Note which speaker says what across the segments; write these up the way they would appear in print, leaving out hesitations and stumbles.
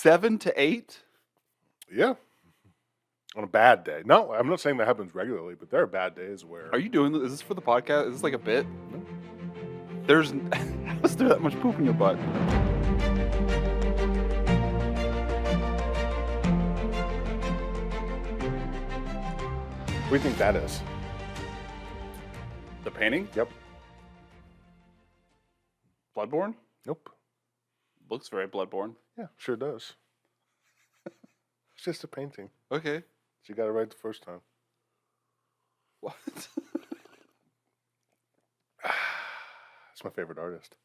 Speaker 1: 7 to 8?
Speaker 2: Yeah. On a bad day. No, I'm not saying that happens regularly, but there are bad days where...
Speaker 1: Are you doing this? Is this for the podcast? Is this like a bit?
Speaker 2: No.
Speaker 1: How is there that much poop in your butt?
Speaker 2: What do you think that is?
Speaker 1: The painting?
Speaker 2: Yep.
Speaker 1: Bloodborne?
Speaker 2: Nope.
Speaker 1: Looks very Bloodborne.
Speaker 2: Yeah, sure does. It's just a painting.
Speaker 1: Okay.
Speaker 2: So you got it right the first time.
Speaker 1: What?
Speaker 2: It's my favorite artist.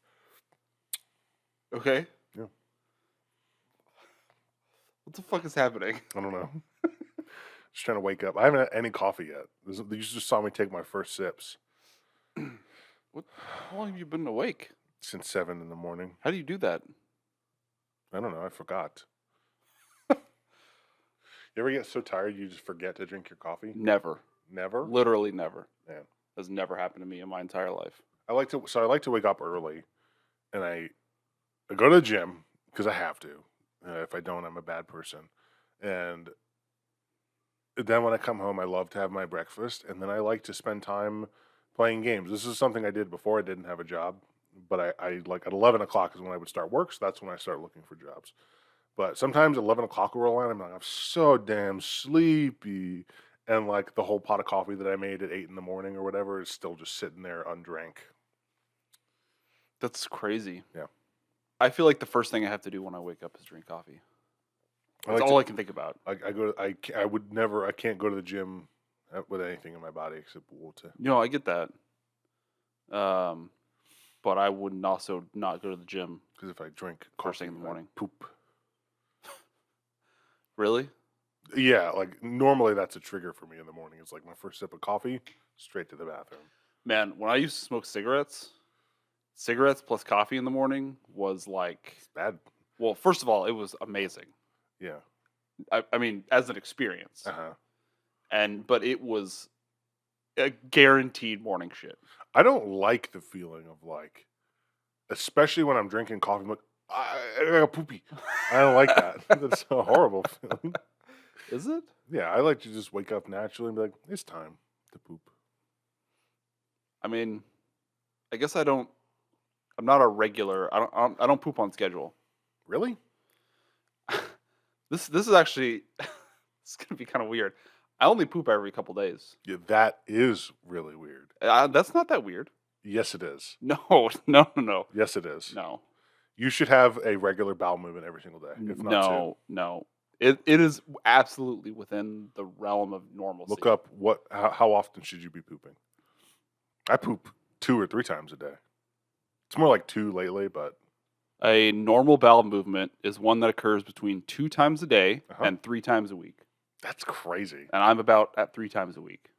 Speaker 1: Okay.
Speaker 2: Yeah.
Speaker 1: What the fuck is happening?
Speaker 2: I don't know. Just trying to wake up. I haven't had any coffee yet. You just saw me take my first sips.
Speaker 1: How long have you been awake?
Speaker 2: Since 7 in the morning.
Speaker 1: How do you do that?
Speaker 2: I don't know. I forgot. You ever get so tired you just forget to drink your coffee?
Speaker 1: Never.
Speaker 2: Never?
Speaker 1: Literally never.
Speaker 2: Man.
Speaker 1: That's never happened to me in my entire life.
Speaker 2: I like to wake up early, and I go to the gym because I have to. If I don't, I'm a bad person. And then when I come home, I love to have my breakfast, and then I like to spend time playing games. This is something I did before I didn't have a job, but I like at 11 o'clock is when I would start work, so that's when I start looking for jobs. But sometimes 11 o'clock will roll around, I'm like, I'm so damn sleepy. And like the whole pot of coffee that I made at 8 in the morning or whatever is still just sitting there undrank.
Speaker 1: That's crazy.
Speaker 2: Yeah.
Speaker 1: I feel like the first thing I have to do when I wake up is drink coffee. That's all I can think about.
Speaker 2: I can't go to the gym with anything in my body except water.
Speaker 1: No, I get that. But I would also not go to the gym.
Speaker 2: Because if I drink
Speaker 1: First thing
Speaker 2: coffee
Speaker 1: in the morning.
Speaker 2: I poop.
Speaker 1: Really?
Speaker 2: Yeah, like normally that's a trigger for me in the morning. It's like my first sip of coffee, straight to the bathroom.
Speaker 1: Man, when I used to smoke cigarettes plus coffee in the morning was like...
Speaker 2: It's bad.
Speaker 1: Well, first of all, it was amazing.
Speaker 2: Yeah.
Speaker 1: I mean, as an experience.
Speaker 2: Uh-huh.
Speaker 1: But it was a guaranteed morning shit.
Speaker 2: I don't like the feeling of like, especially when I'm drinking coffee, I'm like, I got poopy. I don't like that. That's a horrible feeling.
Speaker 1: Is it?
Speaker 2: Yeah, I like to just wake up naturally and be like, it's time to poop.
Speaker 1: I mean, I guess I'm not a regular. I don't poop on schedule.
Speaker 2: Really?
Speaker 1: This is actually it's gonna be kind of weird. I only poop every couple days.
Speaker 2: Yeah, that is really weird.
Speaker 1: That's not that weird.
Speaker 2: Yes, it is.
Speaker 1: No.
Speaker 2: Yes, it is.
Speaker 1: No.
Speaker 2: You should have a regular bowel movement every single day. If not
Speaker 1: No. It is absolutely within the realm of normalcy.
Speaker 2: Look up how often should you be pooping? I poop 2 or 3 times a day. It's more like 2 lately, but
Speaker 1: a normal bowel movement is one that occurs between 2 times a day and 3 times a week.
Speaker 2: That's crazy.
Speaker 1: And I'm about at 3 times a week.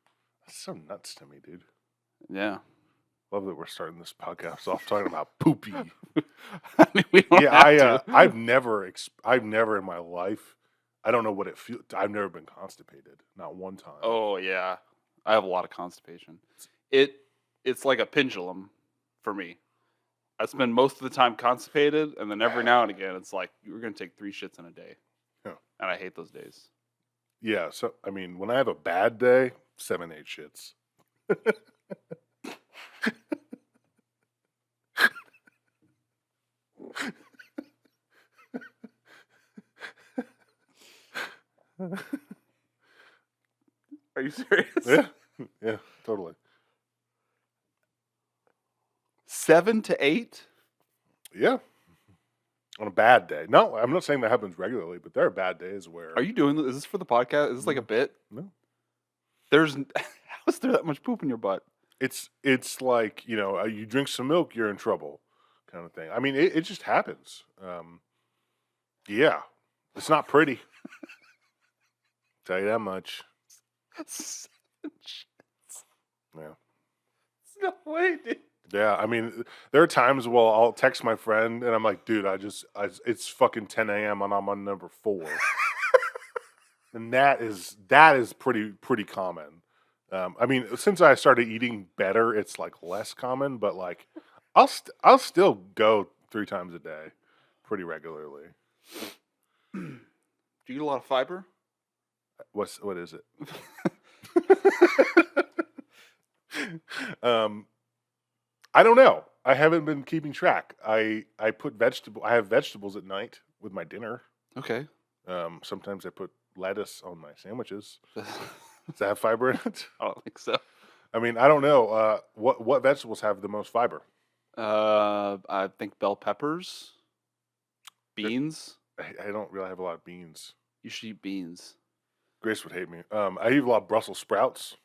Speaker 2: That's so nuts to me, dude.
Speaker 1: Yeah.
Speaker 2: Love that we're starting this podcast off talking about poopy.
Speaker 1: I mean, we don't have to.
Speaker 2: I've never in my life, I don't know what it feels. I've never been constipated, not one time.
Speaker 1: Oh yeah, I have a lot of constipation. It's like a pendulum for me. I spend most of the time constipated, and then every now and again, it's like you're gonna take 3 shits in a day, and I hate those days.
Speaker 2: Yeah, so I mean, when I have a bad day, 7, 8 shits.
Speaker 1: Are you serious?
Speaker 2: Yeah, totally.
Speaker 1: 7 to 8?
Speaker 2: Yeah. On a bad day. No, I'm not saying that happens regularly, but there are bad days where...
Speaker 1: Are you doing this? Is this for the podcast? Is this like a bit?
Speaker 2: No.
Speaker 1: How is there that much poop in your butt?
Speaker 2: It's like, you drink some milk, you're in trouble kind of thing. I mean, it just happens. Yeah. It's not pretty. Tell you that much.
Speaker 1: 7 shits.
Speaker 2: Yeah.
Speaker 1: No way, dude.
Speaker 2: Yeah, I mean, there are times where I'll text my friend and I'm like, dude, it's fucking 10 a.m. and I'm on number 4. And that is pretty common. I mean, since I started eating better, it's like less common, but like I'll still go 3 times a day pretty regularly.
Speaker 1: Do you get a lot of fiber?
Speaker 2: What is it? I don't know. I haven't been keeping track. I have vegetables at night with my dinner.
Speaker 1: Okay.
Speaker 2: Sometimes I put lettuce on my sandwiches. Does that have fiber in it?
Speaker 1: I don't think so.
Speaker 2: I mean, I don't know. What vegetables have the most fiber?
Speaker 1: I think bell peppers, beans.
Speaker 2: I don't really have a lot of beans.
Speaker 1: You should eat beans.
Speaker 2: Grace would hate me. I eat a lot of Brussels sprouts.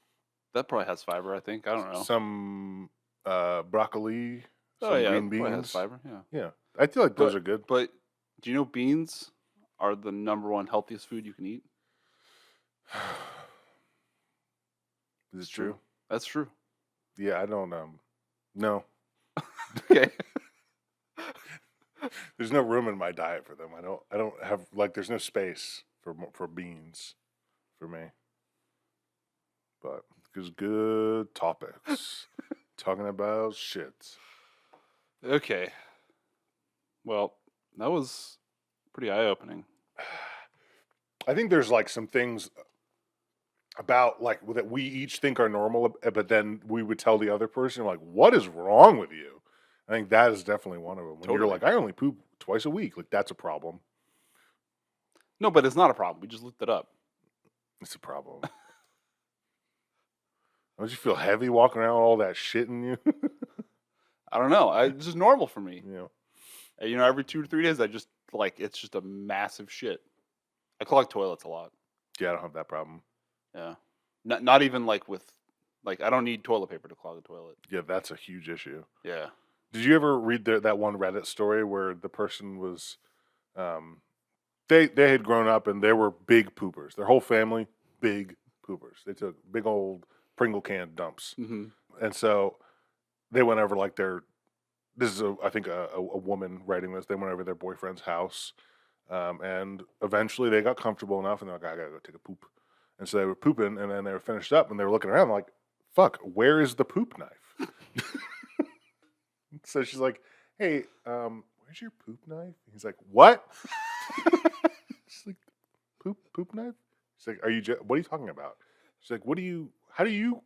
Speaker 1: That probably has fiber. I think. I don't know.
Speaker 2: Some broccoli.
Speaker 1: Oh
Speaker 2: Some
Speaker 1: yeah,
Speaker 2: green
Speaker 1: it probably has
Speaker 2: beans.
Speaker 1: fiber. Yeah.
Speaker 2: Yeah, I feel like those are good.
Speaker 1: But do you know beans are the #1 healthiest food you can eat?
Speaker 2: Is this true?
Speaker 1: That's true.
Speaker 2: Yeah, I don't. No,
Speaker 1: Okay.
Speaker 2: there's no room in my diet for them. I don't have like. There's no space for beans, for me. But because good topics, talking about shit.
Speaker 1: Okay. Well, that was pretty eye-opening.
Speaker 2: I think there's like some things about like that we each think are normal, but then we would tell the other person like, "What is wrong with you?" I think that is definitely one of them. When you're
Speaker 1: Totally.
Speaker 2: like, "I only poop twice a week," like that's a problem.
Speaker 1: No, but it's not a problem. We just looked it up.
Speaker 2: It's a problem. Don't you feel heavy walking around with all that shit in you?
Speaker 1: I don't know. It's just normal for me.
Speaker 2: You know.
Speaker 1: Every 2 to 3 days, I just it's just a massive shit. I clog toilets a lot.
Speaker 2: Yeah, I don't have that problem.
Speaker 1: Yeah. Not even with I don't need toilet paper to clog a toilet.
Speaker 2: Yeah, that's a huge issue.
Speaker 1: Yeah.
Speaker 2: Did you ever read that one Reddit story where the person was, they had grown up and they were big poopers. Their whole family, big poopers. They took big old Pringle can dumps,
Speaker 1: Mm-hmm.
Speaker 2: and so they went over like this is I think a woman writing this. They went over their boyfriend's house, and eventually they got comfortable enough, and they're like, I gotta go take a poop, and so they were pooping, and then they were finished up, and they were looking around like, fuck, where is the poop knife? So she's like, hey, where's your poop knife? He's like, what? She's like, poop knife? She's like, what are you talking about? She's like, how do you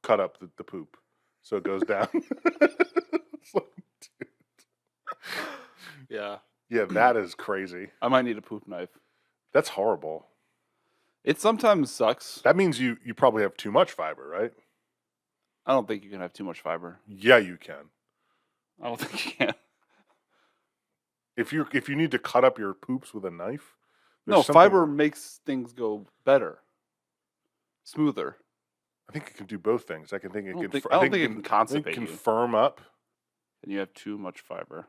Speaker 2: cut up the poop so it goes down? It's like, dude.
Speaker 1: Yeah.
Speaker 2: Yeah, that is crazy.
Speaker 1: I might need a poop knife.
Speaker 2: That's horrible.
Speaker 1: It sometimes sucks.
Speaker 2: That means you probably have too much fiber, right?
Speaker 1: I don't think you can have too much fiber.
Speaker 2: Yeah, you can.
Speaker 1: I don't think you can.
Speaker 2: If you need to cut up your poops with a knife,
Speaker 1: No, fiber makes things go better, smoother.
Speaker 2: I think it can do both things. I think it
Speaker 1: I
Speaker 2: can.
Speaker 1: don't think it can constipate
Speaker 2: can
Speaker 1: you.
Speaker 2: firm up.
Speaker 1: And you have too much fiber.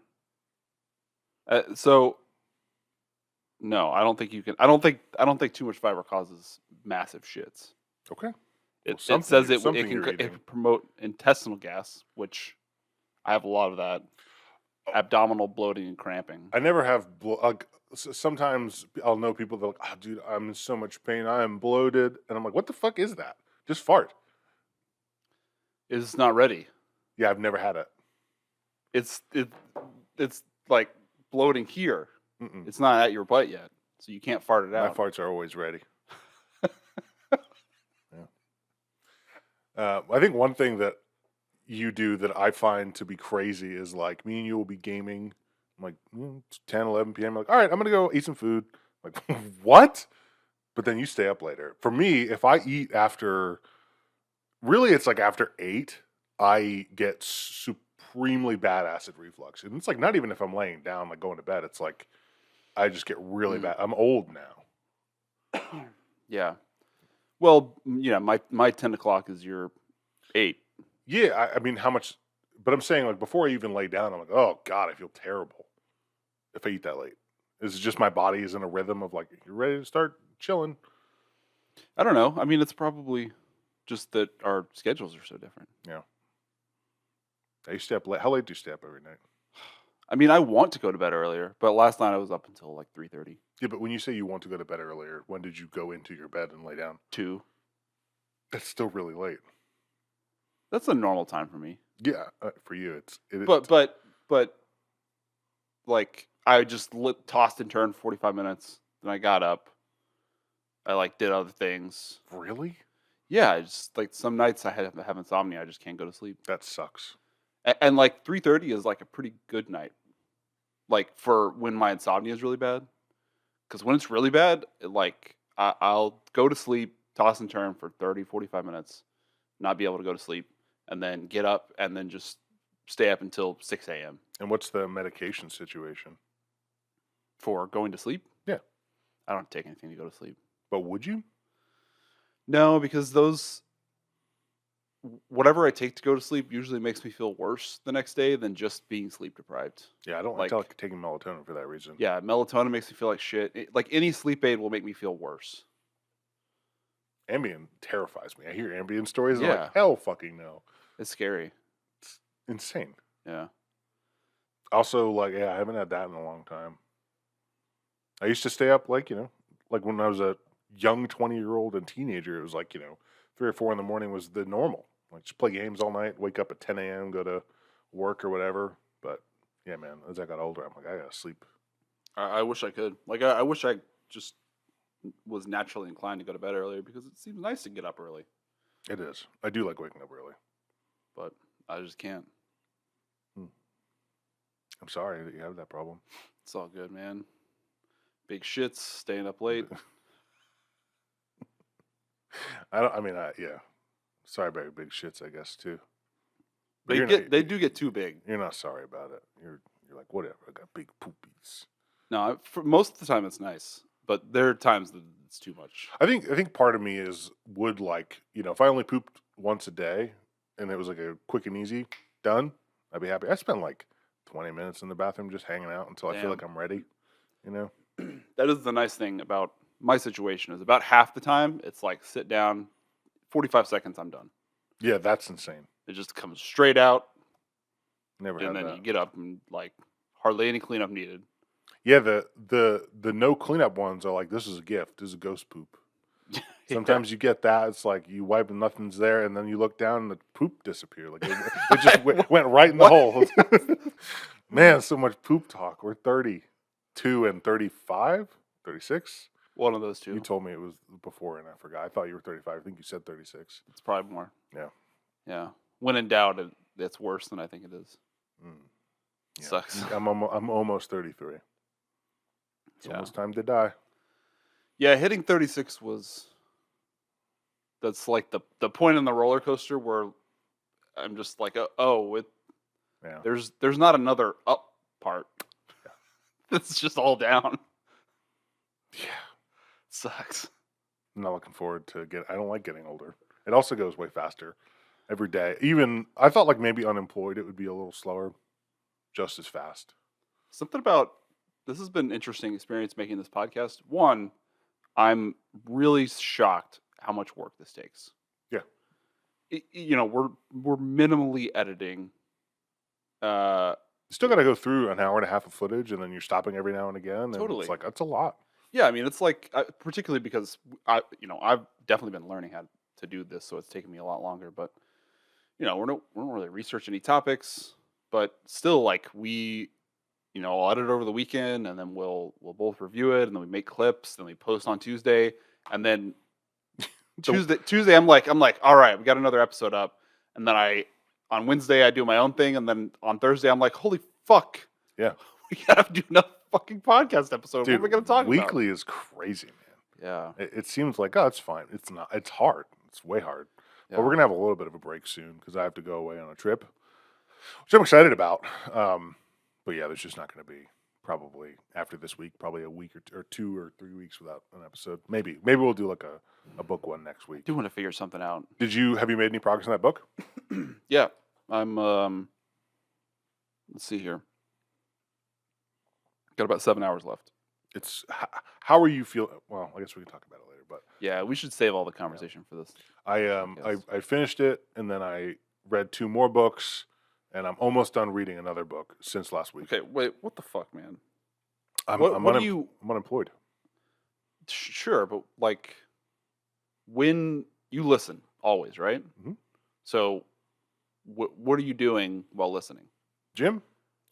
Speaker 1: So, no, I don't think you can. I don't think too much fiber causes massive shits.
Speaker 2: Okay.
Speaker 1: It says it can promote intestinal gas, which I have a lot of that. Abdominal bloating and cramping.
Speaker 2: I never have. Sometimes I'll know people that are like, oh, dude, I'm in so much pain. I am bloated, and I'm like, what the fuck is that? Just fart.
Speaker 1: It's not ready.
Speaker 2: Yeah, I've never had it.
Speaker 1: It's like bloating here.
Speaker 2: Mm-mm.
Speaker 1: It's not at your butt yet, so you can't fart it out.
Speaker 2: My farts are always ready. Yeah. I think one thing that you do that I find to be crazy is like me and you will be gaming. I'm like, it's 10, 11 p.m. I'm like, all right, I'm going to go eat some food. I'm like, what? But then you stay up later. For me, if I eat after, really it's like after 8, I get supremely bad acid reflux. And it's like not even if I'm laying down, like going to bed. It's like I just get really bad. I'm old now.
Speaker 1: Yeah. Well, my 10 o'clock is your 8.
Speaker 2: Yeah, I mean, how much? But I'm saying, like, before I even lay down, I'm like, oh, God, I feel terrible if I eat that late. Is it just my body is in a rhythm of, like, you're ready to start chilling?
Speaker 1: I don't know. I mean, it's probably just that our schedules are so different.
Speaker 2: Yeah. I stay up late. How late do you stay up every night?
Speaker 1: I mean, I want to go to bed earlier, but last night I was up until like 3:30.
Speaker 2: Yeah, but when you say you want to go to bed earlier, when did you go into your bed and lay down?
Speaker 1: 2.
Speaker 2: That's still really late.
Speaker 1: That's a normal time for me.
Speaker 2: Yeah, for you,
Speaker 1: But like I just tossed and turned 45 minutes. Then I got up. I like did other things.
Speaker 2: Really?
Speaker 1: Yeah, just like some nights I have insomnia. I just can't go to sleep.
Speaker 2: That sucks.
Speaker 1: And like 3:30 is like a pretty good night. Like for when my insomnia is really bad. Because when it's really bad, I'll go to sleep, toss and turn for 30, 45 minutes, not be able to go to sleep, and then get up and then just stay up until 6 a.m.
Speaker 2: And what's the medication situation?
Speaker 1: for going to sleep.
Speaker 2: Yeah.
Speaker 1: I don't take anything to go to sleep.
Speaker 2: But would you?
Speaker 1: No, because whatever I take to go to sleep usually makes me feel worse the next day than just being sleep deprived.
Speaker 2: Yeah, I don't like taking melatonin for that reason.
Speaker 1: Yeah, melatonin makes me feel like shit. Like any sleep aid will make me feel worse.
Speaker 2: Ambien terrifies me. I hear Ambien stories and I'm
Speaker 1: Yeah.
Speaker 2: like, hell fucking no.
Speaker 1: It's scary.
Speaker 2: It's insane.
Speaker 1: Yeah.
Speaker 2: Also, I haven't had that in a long time. I used to stay up like when I was a young 20-year-old and teenager, it was 3 or 4 in the morning was the normal. Like just play games all night, wake up at 10 a.m., go to work or whatever. But yeah, man, as I got older, I'm like, I gotta sleep.
Speaker 1: I wish I could. I wish I just was naturally inclined to go to bed earlier because it seems nice to get up early.
Speaker 2: It is. I do like waking up early.
Speaker 1: But I just can't.
Speaker 2: I'm sorry that you have that problem.
Speaker 1: It's all good, man. Big shits, staying up late.
Speaker 2: Yeah. Sorry about your big shits, I guess, too.
Speaker 1: They do get too big.
Speaker 2: You're not sorry about it. You're like, whatever, I got big poopies.
Speaker 1: No, for most of the time it's nice, but there are times that it's too much.
Speaker 2: I think part of me would if I only pooped once a day and it was like a quick and easy done, I'd be happy. I spend 20 minutes in the bathroom just hanging out until I feel like I'm ready.
Speaker 1: That is the nice thing about my situation is about half the time it's like sit down, 45 seconds, I'm done.
Speaker 2: Yeah, that's insane.
Speaker 1: It just comes straight out.
Speaker 2: Never had
Speaker 1: and then
Speaker 2: that.
Speaker 1: you get up and hardly any cleanup needed.
Speaker 2: Yeah, the no cleanup ones are like, this is a gift. This is a ghost poop. Sometimes you get that. It's like you wipe and nothing's there, and then you look down and the poop disappeared. Like it just went right in the hole. Man, so much poop talk. We're 32 and 35, 36.
Speaker 1: One of those two.
Speaker 2: You told me it was before, and I forgot. I thought you were 35. I think you said 36.
Speaker 1: It's probably more.
Speaker 2: Yeah.
Speaker 1: Yeah. When in doubt, it's worse than I think it is.
Speaker 2: Yeah.
Speaker 1: Sucks.
Speaker 2: I'm almost 33. It's almost time to die.
Speaker 1: Yeah, hitting 36 that's like the point in the roller coaster where I'm just like, there's not another up part. Yeah. It's just all down.
Speaker 2: Yeah.
Speaker 1: Sucks.
Speaker 2: I'm not looking forward to I don't like getting older. It also goes way faster every day. Even I thought maybe unemployed it would be a little slower, just as fast.
Speaker 1: Something about this has been an interesting experience making this podcast. One, I'm really shocked how much work this takes.
Speaker 2: Yeah.
Speaker 1: We're minimally editing.
Speaker 2: You still got to go through an hour and a half of footage, and then you're stopping every now and again. And
Speaker 1: Totally.
Speaker 2: It's like, that's a lot.
Speaker 1: Yeah, I mean, it's particularly because I've definitely been learning how to do this, so it's taken me a lot longer. But we don't really research any topics, but still, I'll edit over the weekend, and then we'll both review it, and then we make clips, then we post on Tuesday, and then Tuesday I'm like, all right, we got another episode up, and then on Wednesday I do my own thing, and then on Thursday I'm like, holy fuck,
Speaker 2: yeah,
Speaker 1: we gotta do another fucking podcast episode.
Speaker 2: Dude,
Speaker 1: what are we gonna talk
Speaker 2: weekly
Speaker 1: about?
Speaker 2: Weekly is crazy, man.
Speaker 1: Yeah,
Speaker 2: it seems like it's fine. It's not. It's hard. It's way hard. Yeah. But we're gonna have a little bit of a break soon because I have to go away on a trip, which I'm excited about. But yeah, there's just not going to be probably after this week, probably a week or 2 or 3 weeks without an episode. Maybe we'll do a book one next week.
Speaker 1: I do want to figure something out.
Speaker 2: Have you made any progress in that book?
Speaker 1: Yeah, I'm. Let's see here. Got about 7 hours left.
Speaker 2: It's how are you feeling? Well, I guess we can talk about it later. But
Speaker 1: yeah, we should save all the conversation for this.
Speaker 2: I finished it, and then I read 2 more books. And I'm almost done reading another book since last week.
Speaker 1: Okay, wait, what the fuck, man?
Speaker 2: I'm unemployed.
Speaker 1: Sure, but when you listen, always, right?
Speaker 2: Mm-hmm.
Speaker 1: So, what are you doing while listening?
Speaker 2: Gym.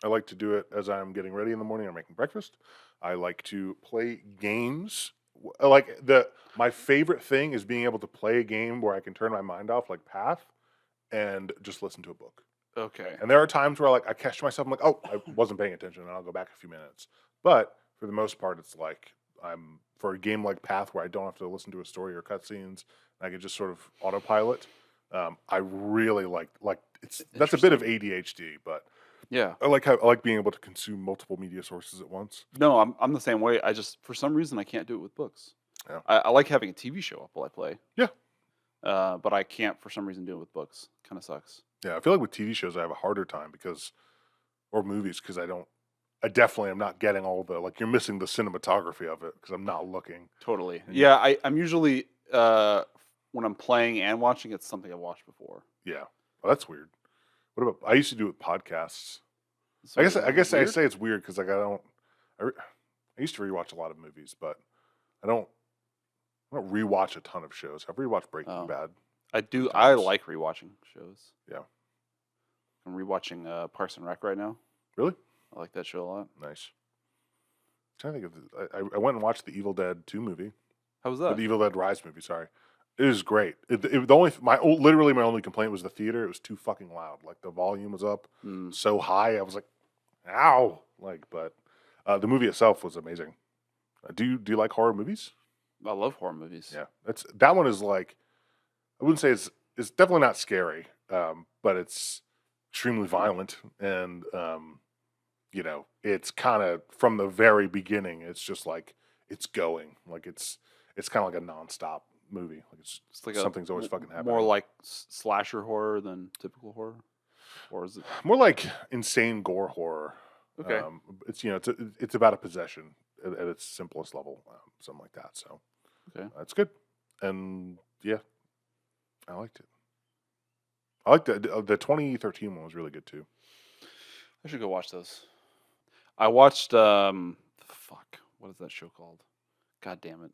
Speaker 2: I like to do it as I'm getting ready in the morning or making breakfast. I like to play games. My favorite thing is being able to play a game where I can turn my mind off, like Path, and just listen to a book.
Speaker 1: Okay.
Speaker 2: And there are times where like I catch myself, I'm like, oh, I wasn't paying attention, and I'll go back a few minutes. But for the most part, it's like I'm for a game like Path where I don't have to listen to a story or cutscenes. I can just sort of autopilot. I really like that's a bit of ADHD, but
Speaker 1: Yeah.
Speaker 2: I like being able to consume multiple media sources at once.
Speaker 1: No, I'm the same way. I just for some reason I can't do it with books.
Speaker 2: Yeah.
Speaker 1: I like having a TV show up while I play.
Speaker 2: Yeah.
Speaker 1: But I can't for some reason do it with books. Kind of sucks.
Speaker 2: Yeah, I feel like with TV shows I have a harder time or movies because I definitely am not getting all the like you're missing the cinematography of it because I'm not looking.
Speaker 1: Totally.
Speaker 2: And
Speaker 1: Yeah, I'm usually when I'm playing and watching, it's something I've watched before.
Speaker 2: Yeah, well, that's weird. What about I used to do it with podcasts.
Speaker 1: So
Speaker 2: I guess I
Speaker 1: weird?
Speaker 2: say it's weird because like I used to rewatch a lot of movies, but I don't rewatch a ton of shows. I've rewatched Breaking
Speaker 1: Oh.
Speaker 2: Bad.
Speaker 1: I do.
Speaker 2: times.
Speaker 1: I like rewatching shows.
Speaker 2: Yeah.
Speaker 1: I'm rewatching Parks and Rec right now.
Speaker 2: Really?
Speaker 1: I like that show a lot.
Speaker 2: Nice. I'm trying to think of I went and watched the Evil Dead 2 movie.
Speaker 1: How was
Speaker 2: Or
Speaker 1: that?
Speaker 2: the Evil Dead Rise movie, sorry. It was great. Literally my only complaint was the theater. It was too fucking loud. Like the volume was up so high. I was like, ow. But the movie itself was amazing. Do you like horror movies?
Speaker 1: I love horror movies.
Speaker 2: Yeah. That one is like, I wouldn't say it's definitely not scary, but it's extremely violent and it's kind of from the very beginning. It's just like it's going like it's kind of like a nonstop movie. Like it's
Speaker 1: like
Speaker 2: something's always fucking happening.
Speaker 1: More like slasher horror than typical horror, or is it
Speaker 2: more like insane gore horror?
Speaker 1: Okay.
Speaker 2: It's about a possession at its simplest level, something like that. So
Speaker 1: okay,
Speaker 2: it's good, and yeah, I liked it. I liked the 2013 one was really good too.
Speaker 1: I should go watch those. I watched what is that show called? God damn it!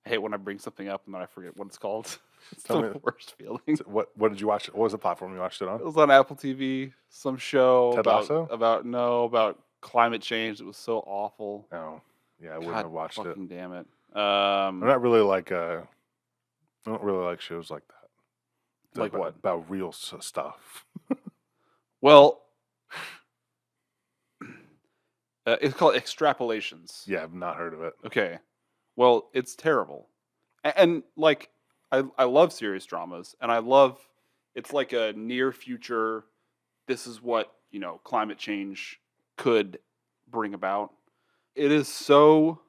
Speaker 1: I hate when I bring something up and then I forget what it's called. It's the worst feeling.
Speaker 2: What did you watch? What was the platform you watched it on?
Speaker 1: It was on Apple TV. Some show
Speaker 2: Ted Lasso?
Speaker 1: about climate change. It was so awful.
Speaker 2: Oh, yeah, I wouldn't have watched it.
Speaker 1: Fucking damn it!
Speaker 2: I'm not really like I don't really like shows like that.
Speaker 1: Like what?
Speaker 2: About real stuff.
Speaker 1: Well, it's called Extrapolations.
Speaker 2: Yeah, I've not heard of it.
Speaker 1: Okay. Well, it's terrible. And like I love serious dramas and it's like a near future this is what, climate change could bring about. It is so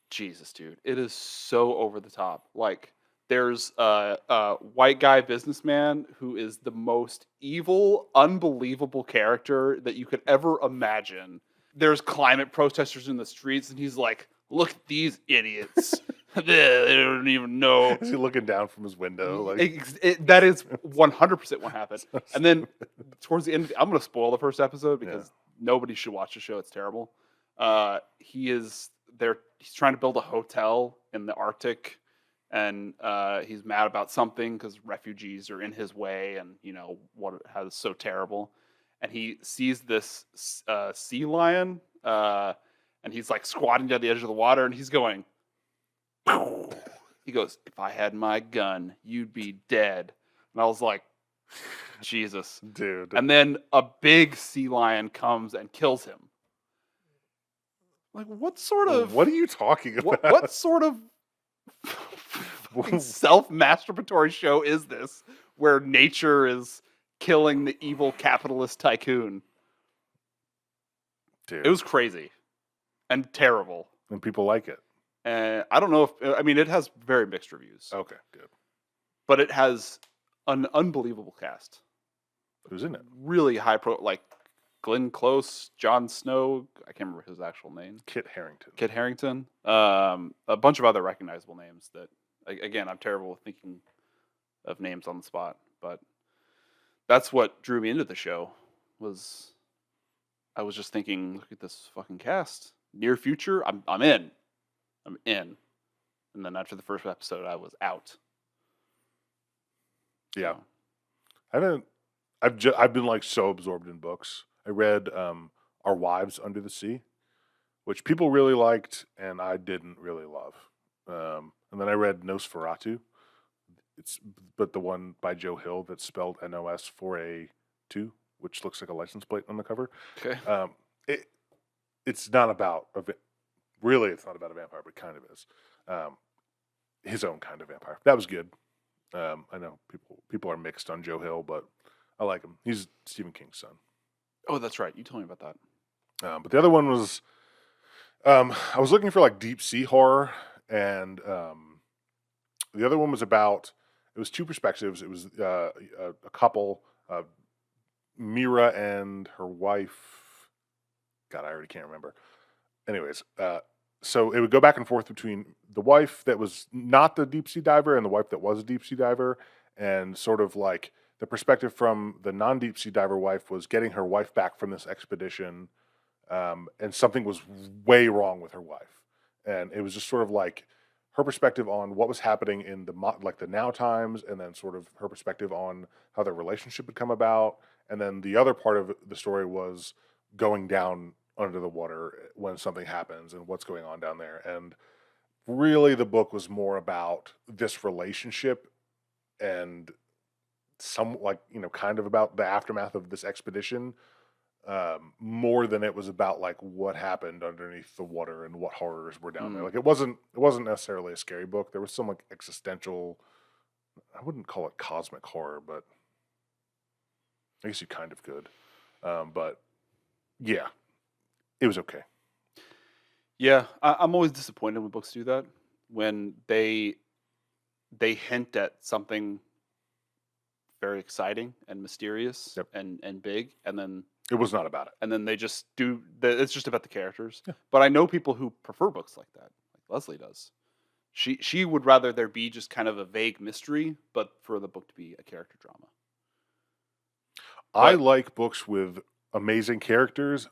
Speaker 1: Jesus, dude. It is so over the top. Like there's a white guy businessman who is the most evil, unbelievable character that you could ever imagine. There's climate protesters in the streets, and he's like, "Look at these idiots! They don't even know."
Speaker 2: Is he looking down from his window?
Speaker 1: That is 100% what happened. And then towards the end, I'm going to spoil the first episode because nobody should watch the show. It's terrible. He's trying to build a hotel in the Arctic. And he's mad about something because refugees are in his way, and how it's so terrible. And he sees this sea lion, and he's like squatting down the edge of the water, and he's going. He goes, "If I had my gun, you'd be dead." And I was like, Jesus,
Speaker 2: dude.
Speaker 1: And then a big sea lion comes and kills him. Like, what sort of?
Speaker 2: What are you talking about?
Speaker 1: What sort of? Self-masturbatory show is this where nature is killing the evil capitalist tycoon?
Speaker 2: Dude.
Speaker 1: It was crazy and terrible.
Speaker 2: And people like it.
Speaker 1: And I don't know it has very mixed reviews.
Speaker 2: Okay, good.
Speaker 1: But it has an unbelievable cast.
Speaker 2: Who's in it?
Speaker 1: Really like Glenn Close, Jon Snow. I can't remember his actual name.
Speaker 2: Kit Harington.
Speaker 1: A bunch of other recognizable names that, again, I'm terrible with thinking of names on the spot. But that's what drew me into the show. I was just thinking, look at this fucking cast. Near future, I'm in. I'm in. And then after the first episode, I was out.
Speaker 2: Yeah.
Speaker 1: So.
Speaker 2: I've been like so absorbed in books. I read Our Wives Under the Sea, which people really liked, and I didn't really love. And then I read Nosferatu. It's but the one by Joe Hill that's spelled NOS4A2, which looks like a license plate on the cover.
Speaker 1: Okay.
Speaker 2: It it's not about really it's not about a vampire, but kind of is. His own kind of vampire. That was good. I know people are mixed on Joe Hill, but I like him. He's Stephen King's son.
Speaker 1: Oh, that's right. You told me about that.
Speaker 2: But the other one was I was looking for like deep sea horror, and the other one was about. It was two perspectives. It was a couple, Mira and her wife. God, I already can't remember. Anyways, so it would go back and forth between the wife that was not the deep sea diver and the wife that was a deep sea diver, and sort of like the perspective from the non deep sea diver wife was getting her wife back from this expedition, and something was way wrong with her wife, and it was just sort of like her perspective on what was happening in the now times, and then sort of her perspective on how their relationship had come about, and then the other part of the story was going down under the water when something happens and what's going on down there. And really, the book was more about this relationship and some kind of about the aftermath of this expedition, more than it was about like what happened underneath the water and what horrors were down there. Like it wasn't necessarily a scary book. There was some like existential, I wouldn't call it cosmic horror, but I guess you kind of could. But yeah, it was okay.
Speaker 1: Yeah, I'm always disappointed when books do that. When they hint at something very exciting and mysterious
Speaker 2: Yep.
Speaker 1: and big, and then
Speaker 2: It was not about it.
Speaker 1: they just do. It's just about the characters.
Speaker 2: Yeah.
Speaker 1: But I know people who prefer books like that, like Leslie does. She would rather there be just kind of a vague mystery, but for the book to be a character drama.
Speaker 2: I like books with amazing characters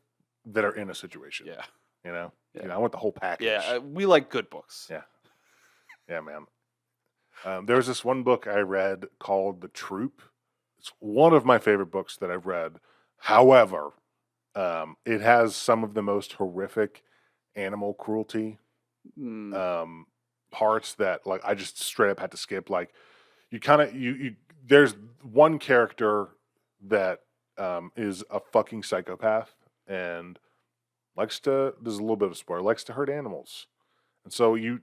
Speaker 2: that are in a situation.
Speaker 1: Yeah.
Speaker 2: I want the whole package.
Speaker 1: Yeah, we like good books.
Speaker 2: Yeah, man. There was this one book I read called The Troop. It's one of my favorite books that I've read. However, it has some of the most horrific animal cruelty parts that like I just straight up had to skip. Like you there's one character that is a fucking psychopath and likes to, there's a little bit of a spoiler, likes to hurt animals. And so you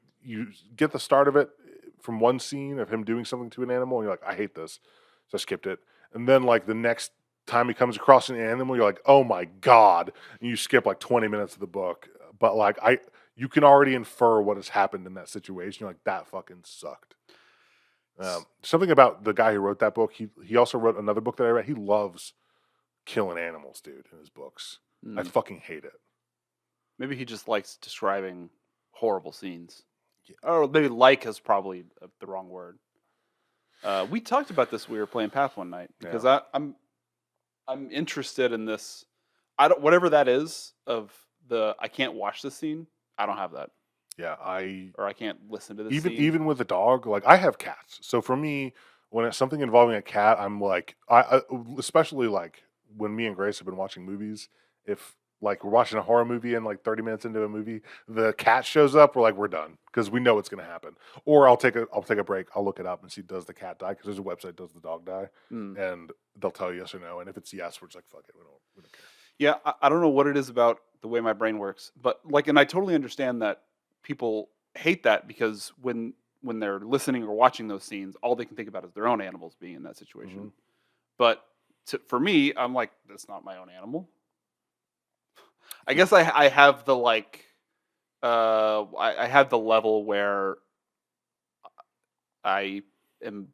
Speaker 2: get the start of it from one scene of him doing something to an animal, and you're like, I hate this. So I skipped it. And then like the next time he comes across an animal, you're like, oh my God. And you skip like 20 minutes of the book. But like you can already infer what has happened in that situation. You're like, that fucking sucked. Something about the guy who wrote that book, he also wrote another book that I read. He loves killing animals, dude, in his books. I fucking hate it.
Speaker 1: Maybe he just likes describing horrible scenes. Yeah. Or maybe like is probably the wrong word. We talked about this. We were playing Path one night because I'm interested in this. Whatever that is of I can't watch this scene. I don't have that.
Speaker 2: Yeah,
Speaker 1: I can't listen to this
Speaker 2: even with a dog. Like I have cats, so for me, when it's something involving a cat, I'm like, I especially like when me and Grace have been watching movies. If like we're watching a horror movie and like 30 minutes into a movie, the cat shows up, we're like, we're done because we know what's going to happen. Or I'll take a break. I'll look it up and see, does the cat die? Because there's a website, does the dog die? And they'll tell you yes or no. And if it's yes, we're just like, fuck it, we don't care.
Speaker 1: Yeah, I don't know what it is about the way my brain works, but like, and I totally understand that people hate that because when they're listening or watching those scenes, all they can think about is their own animals being in that situation. Mm-hmm. But for me, I'm like, that's not my own animal. I guess I have the like, I have the level where I am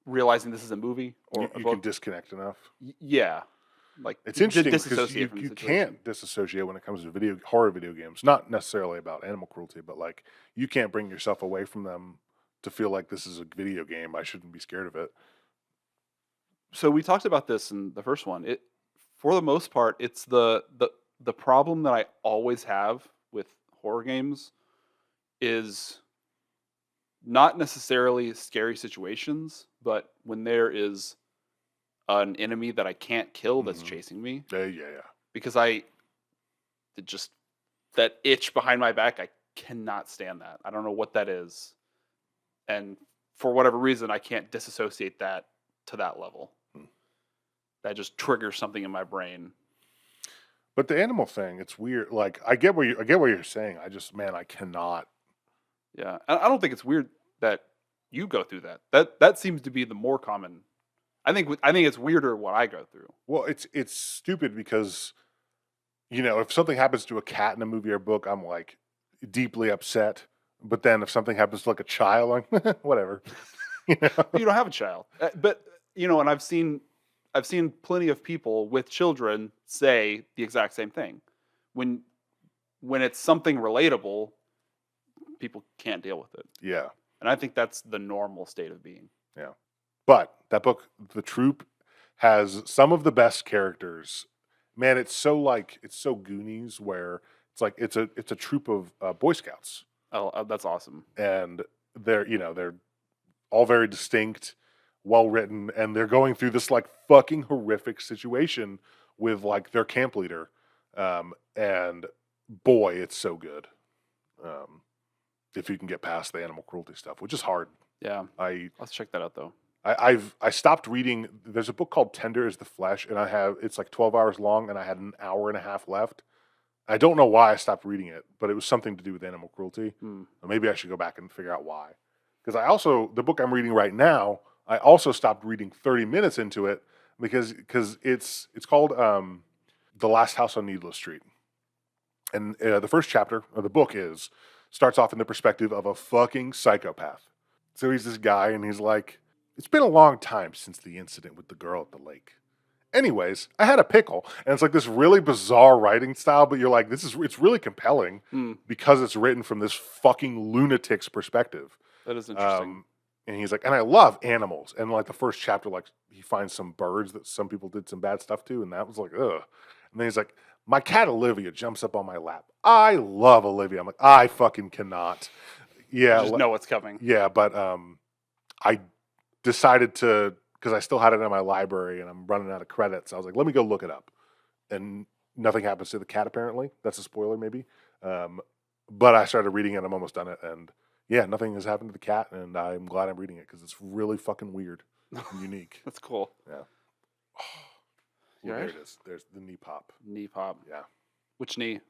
Speaker 1: realizing this is a movie. Or
Speaker 2: you can disconnect enough.
Speaker 1: Yeah. Like
Speaker 2: it's interesting because you can't disassociate when it comes to horror video games. Not necessarily about animal cruelty, but like you can't bring yourself away from them to feel like this is a video game. I shouldn't be scared of it.
Speaker 1: So we talked about this in the first one. For the most part, it's the problem that I always have with horror games is not necessarily scary situations, but when there is an enemy that I can't kill that's
Speaker 2: Mhm.
Speaker 1: chasing me,
Speaker 2: Yeah.
Speaker 1: because just that itch behind my back, I cannot stand that. I don't know what that is, and for whatever reason, I can't disassociate that to that level.
Speaker 2: Hmm.
Speaker 1: That just triggers something in my brain.
Speaker 2: But the animal thing, it's weird. Like I get what you're saying. I cannot.
Speaker 1: Yeah, I don't think it's weird that you go through that. That seems to be the more common. I think it's weirder what I go through.
Speaker 2: Well, it's stupid because if something happens to a cat in a movie or book, I'm like deeply upset. But then if something happens to like a child, like whatever. You know?
Speaker 1: You don't have a child, but and I've seen plenty of people with children say the exact same thing. When when it's something relatable, people can't deal with it,
Speaker 2: Yeah,
Speaker 1: and I think that's the normal state of being.
Speaker 2: yeah. But that book, The Troop, has some of the best characters. Man, it's so Goonies where it's like it's a troop of Boy Scouts,
Speaker 1: Oh, that's awesome.
Speaker 2: and they're all very distinct, well written, and they're going through this like fucking horrific situation with like their camp leader, and boy, it's so good. Um, if you can get past the animal cruelty stuff, which is hard.
Speaker 1: Yeah,
Speaker 2: I
Speaker 1: let's check that out though.
Speaker 2: I stopped reading. There's a book called Tender is the Flesh, and it's like 12 hours long, and I had an hour and a half left. I don't know why I stopped reading it, but it was something to do with animal cruelty.
Speaker 1: Hmm.
Speaker 2: Or maybe I should go back and figure out why. Because the book I'm reading right now, I also stopped reading 30 minutes into it because it's called The Last House on Needless Street, and the first chapter of the book starts off in the perspective of a fucking psychopath. So he's this guy, and he's like, "It's been a long time since the incident with the girl at the lake. Anyways, I had a pickle," and it's like this really bizarre writing style, but you're like, it's really compelling
Speaker 1: Hmm.
Speaker 2: because it's written from this fucking lunatic's perspecthen
Speaker 1: That is interesting.
Speaker 2: and he's like, and I love animals. And like the first chapter, like he finds some birds that some people did some bad stuff to, and that was like, ugh. And then he's like, my cat Olivia jumps up on my lap. I love Olivia. I'm like, I fucking cannot. Yeah,
Speaker 1: You just know what's coming.
Speaker 2: yeah, but I decided to, because I still had it in my library and I'm running out of credits. I was like, let me go look it up. And nothing happens to the cat, apparently. That's a spoiler, maybe. But I started reading it. I'm almost done it. And yeah, nothing has happened to the cat. And I'm glad I'm reading it because it's really fucking weird and unique.
Speaker 1: That's cool.
Speaker 2: Yeah.
Speaker 1: You
Speaker 2: There
Speaker 1: right?
Speaker 2: it is. There's the knee pop.
Speaker 1: Knee pop.
Speaker 2: Yeah.
Speaker 1: Which knee?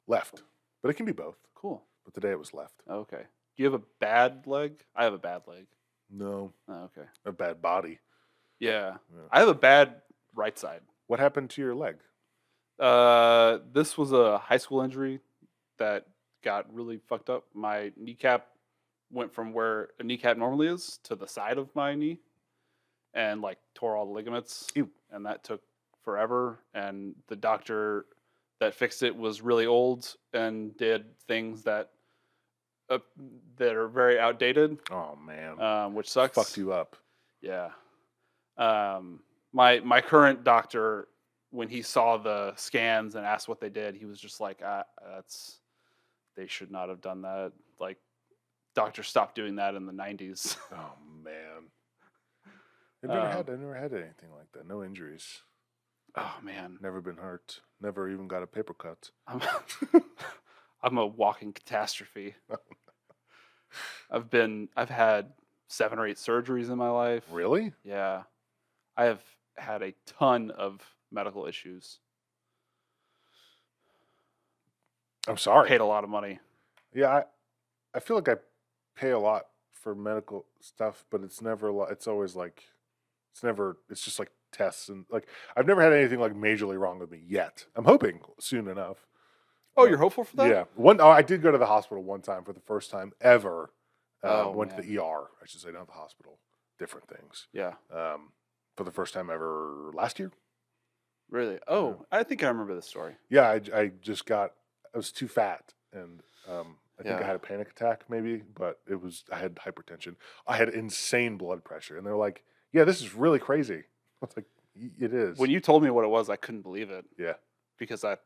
Speaker 2: Left. But it can be both.
Speaker 1: Cool.
Speaker 2: But today it was left.
Speaker 1: Okay. Do you have a bad leg? I have a bad leg.
Speaker 2: No.
Speaker 1: Oh, okay.
Speaker 2: A bad body.
Speaker 1: Yeah.
Speaker 2: Yeah.
Speaker 1: I have a bad right side.
Speaker 2: What happened to your leg?
Speaker 1: This was a high school injury that got really fucked up. My kneecap went from where a kneecap normally is to the side of my knee and like tore all the ligaments.
Speaker 2: Ew.
Speaker 1: And that took forever. And the doctor that fixed it was really old and did things that are very outdated,
Speaker 2: Oh, man.
Speaker 1: which sucks.
Speaker 2: Fucked you up.
Speaker 1: Yeah. My current doctor, when he saw the scans and asked what they did, he was just like, they should not have done that. Like, doctors stopped doing that in the 90s.
Speaker 2: Oh, man. I've never had anything like that. No injuries.
Speaker 1: Oh man,
Speaker 2: Never been hurt. Never even got a paper cut.
Speaker 1: I'm a walking catastrophe. I've had 7 or 8 surgeries in my life.
Speaker 2: Really?
Speaker 1: Yeah. I have had a ton of medical issues.
Speaker 2: I'm sorry.
Speaker 1: Paid a lot of money.
Speaker 2: Yeah, I feel like I pay a lot for medical stuff, but it's never it's always like it's just like tests and like I've never had anything like majorly wrong with me yet. I'm hoping soon enough.
Speaker 1: Oh, you're hopeful for that?
Speaker 2: Yeah. I did go to the hospital one time for the first time ever. Went to the ER, I should say, not the hospital. Different things.
Speaker 1: Yeah.
Speaker 2: For the first time ever last year.
Speaker 1: Really? Oh, I think I remember this story.
Speaker 2: Yeah, I was too fat, and I think I
Speaker 1: Yeah.
Speaker 2: had a panic attack maybe, but I had hypertension. I had insane blood pressure, and they're like, "Yeah, this is really crazy." I was like, "It is."
Speaker 1: When you told me what it was, I couldn't believe it.
Speaker 2: Yeah.
Speaker 1: Because I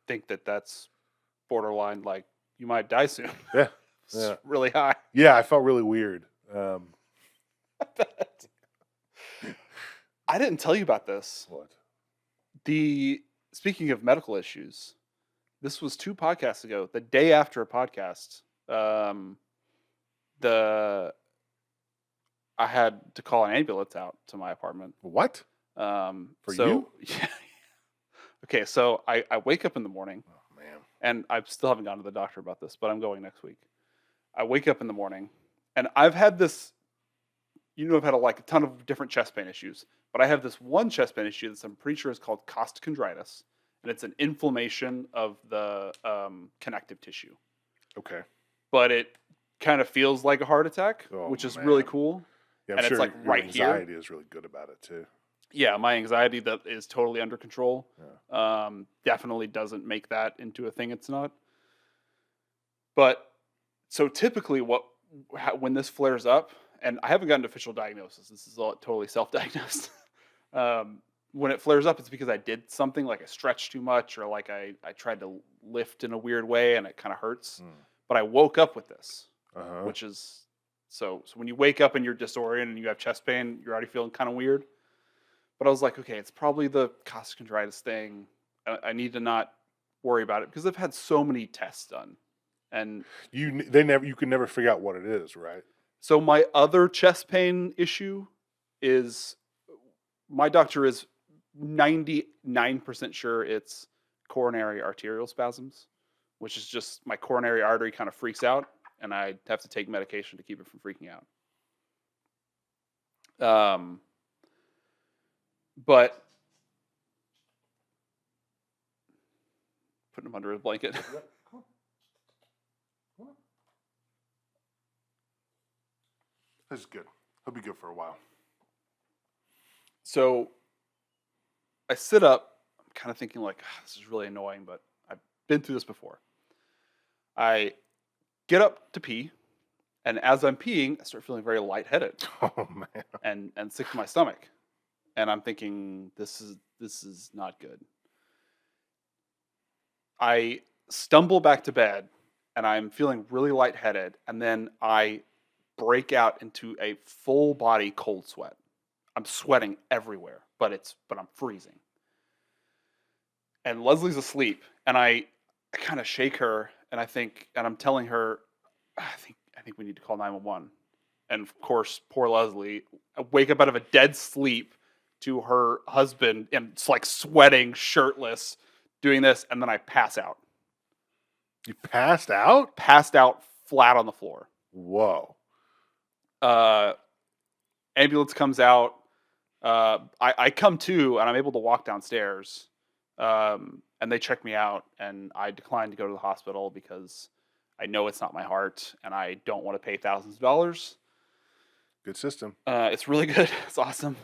Speaker 1: think that's borderline, like, you might die soon.
Speaker 2: Yeah.
Speaker 1: It's
Speaker 2: Yeah.
Speaker 1: really high.
Speaker 2: Yeah, I felt really weird.
Speaker 1: I didn't tell you about this.
Speaker 2: What?
Speaker 1: Speaking of medical issues, this was 2 podcasts ago. The day after a podcast, the I had to call an ambulance out to my apartment.
Speaker 2: What? For you?
Speaker 1: Yeah. Okay, so I wake up in the morning,
Speaker 2: Oh man.
Speaker 1: and I still haven't gone to the doctor about this, but I'm going next week. I wake up in the morning, and I've had this. I've had a ton of different chest pain issues, but I have this one chest pain issue that I'm pretty sure is called costochondritis, and it's an inflammation of the connective tissue.
Speaker 2: Okay.
Speaker 1: But it kind of feels like a heart attack,
Speaker 2: Oh,
Speaker 1: which is
Speaker 2: man.
Speaker 1: really cool.
Speaker 2: Yeah, I'm
Speaker 1: And
Speaker 2: sure
Speaker 1: it's like
Speaker 2: your
Speaker 1: right here.
Speaker 2: anxiety is really good about it too.
Speaker 1: Yeah, my anxiety that is totally under control.
Speaker 2: Yeah.
Speaker 1: Definitely doesn't make that into a thing it's not. But so typically when this flares up, and I haven't gotten an official diagnosis, this is all totally self-diagnosed. When it flares up, it's because I did something like I stretched too much, or like I tried to lift in a weird way and it kind of hurts. But I woke up with this, which is so when you wake up and you're disoriented and you have chest pain, you're already feeling kind of weird. But I was like, okay, it's probably the costochondritis thing. I need to not worry about it because I've had so many tests done, and
Speaker 2: you can never figure out what it is, right?
Speaker 1: so my other chest pain issue is my doctor is 99% sure it's coronary arterial spasms, which is just my coronary artery kind of freaks out, and I have to take medication to keep it from freaking out. But putting him under a blanket.
Speaker 2: This is good. He'll be good for a while.
Speaker 1: So I sit up. I'm kind of thinking like, this is really annoying, but I've been through this before. I get up to pee, and as I'm peeing, I start feeling very lightheaded
Speaker 2: Oh man.
Speaker 1: and sick to my stomach. And I'm thinking, this is not good. I stumble back to bed, and I'm feeling really lightheaded, and then I break out into a full body cold sweat. I'm sweating everywhere, but I'm freezing. And Leslie's asleep, and I kind of shake her, and I'm telling her, I think we need to call 911. And of course, poor Leslie, I wake up out of a dead sleep to her husband, and it's like sweating, shirtless, doing this, and then I pass out.
Speaker 2: You passed out?
Speaker 1: Passed out flat on the floor.
Speaker 2: Whoa.
Speaker 1: Ambulance comes out. I come to, and I'm able to walk downstairs. And they check me out, and I decline to go to the hospital because I know it's not my heart, and I don't want to pay thousands of dollars.
Speaker 2: Good system.
Speaker 1: It's really good. It's awesome.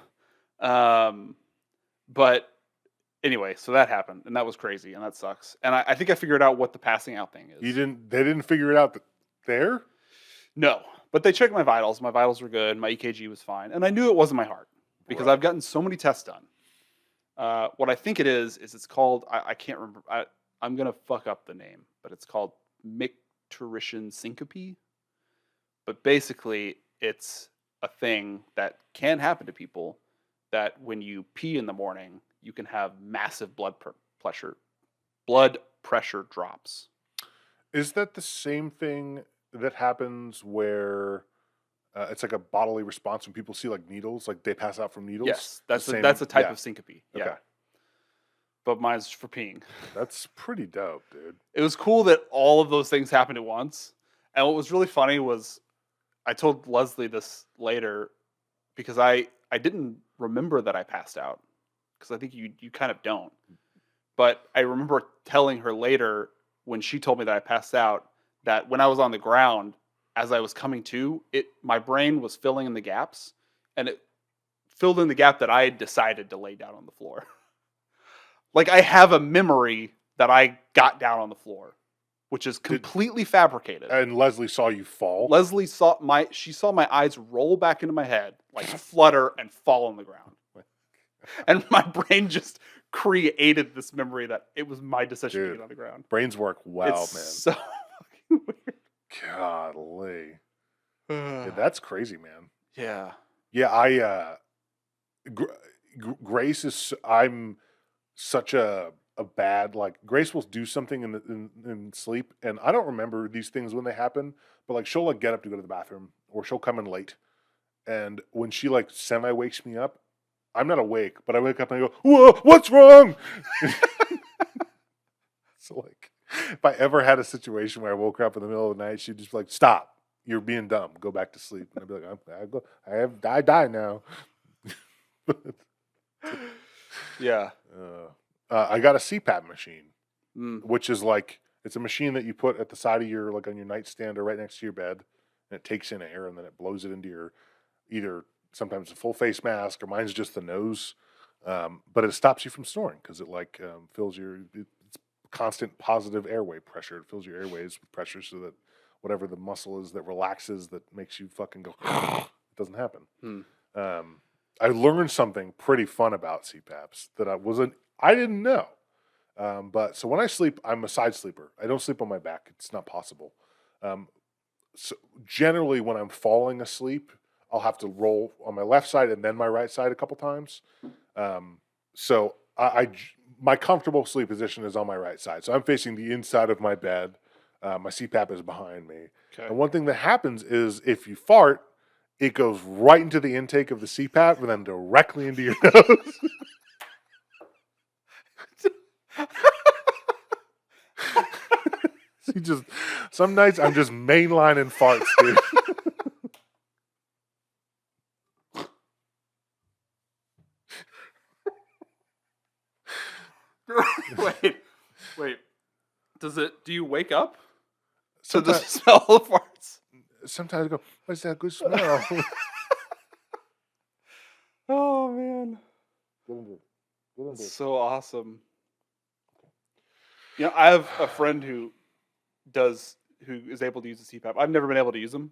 Speaker 1: But anyway, so that happened, and that was crazy, and that sucks. And I think I figured out what the passing out thing is.
Speaker 2: They didn't figure it out there?
Speaker 1: No, but they checked my vitals. My vitals were good. My EKG was fine, and I knew it wasn't my heart because I've gotten so many tests done. What I think it is it's called, I can't remember. I'm gonna fuck up the name, but it's called micturition syncope. But basically, it's a thing that can happen to people, that when you pee in the morning, you can have massive blood pressure drops.
Speaker 2: Is that the same thing that happens where it's like a bodily response when people see like needles, like they pass out from needles?
Speaker 1: Yes, that's a type of syncope. Yeah.
Speaker 2: Okay.
Speaker 1: But mine's for peeing.
Speaker 2: That's pretty dope, dude.
Speaker 1: It was cool that all of those things happened at once. And what was really funny was I told Leslie this later because I didn't remember that I passed out, because I think you kind of don't. But I remember telling her later when she told me that I passed out that when I was on the ground, as I was coming to, my brain was filling in the gaps, and it filled in the gap that I had decided to lay down on the floor. Like, I have a memory that I got down on the floor, which is completely fabricated.
Speaker 2: And Leslie saw you fall?
Speaker 1: Leslie saw my eyes roll back into my head, like flutter and fall on the ground. And my brain just created this memory that it was my decision to get on the ground.
Speaker 2: Brains work well,
Speaker 1: it's
Speaker 2: man.
Speaker 1: So fucking weird.
Speaker 2: Golly. Yeah, that's crazy, man.
Speaker 1: Yeah.
Speaker 2: Yeah, Grace is. I'm such a bad like. Grace will do something in sleep, and I don't remember these things when they happen. But like she'll like get up to go to the bathroom, or she'll come in late, and when she like semi wakes me up, I'm not awake, but I wake up and I go, "Whoa, what's wrong?" So like, if I ever had a situation where I woke her up in the middle of the night, she'd just be like, "Stop! You're being dumb. Go back to sleep." And I'd be like, I die now."
Speaker 1: Yeah.
Speaker 2: I got a CPAP machine,
Speaker 1: Mm.
Speaker 2: which is like it's a machine that you put at the side of your like on your nightstand or right next to your bed, and it takes in air and then it blows it into your either sometimes a full face mask or mine's just the nose, but it stops you from snoring because it like fills it's constant positive airway pressure. It fills your airways with pressure so that whatever the muscle is that relaxes that makes you fucking go, it doesn't happen. I learned something pretty fun about CPAPs that I didn't know. But so when I sleep, I'm a side sleeper. I don't sleep on my back. It's not possible. So generally when I'm falling asleep, I'll have to roll on my left side and then my right side a couple times. So my comfortable sleep position is on my right side. So I'm facing the inside of my bed. My CPAP is behind me.
Speaker 1: Okay.
Speaker 2: And one thing that happens is if you fart, it goes right into the intake of the CPAP and then directly into your nose. So some nights I'm just mainlining farts, dude.
Speaker 1: Wait. Do you wake up to the
Speaker 2: Sometimes,
Speaker 1: smell of farts?
Speaker 2: sometimes I go, "What's that good smell?"
Speaker 1: Oh man,
Speaker 2: Get into it.
Speaker 1: that's so awesome. You know, I have a friend who is able to use a CPAP. I've never been able to use them.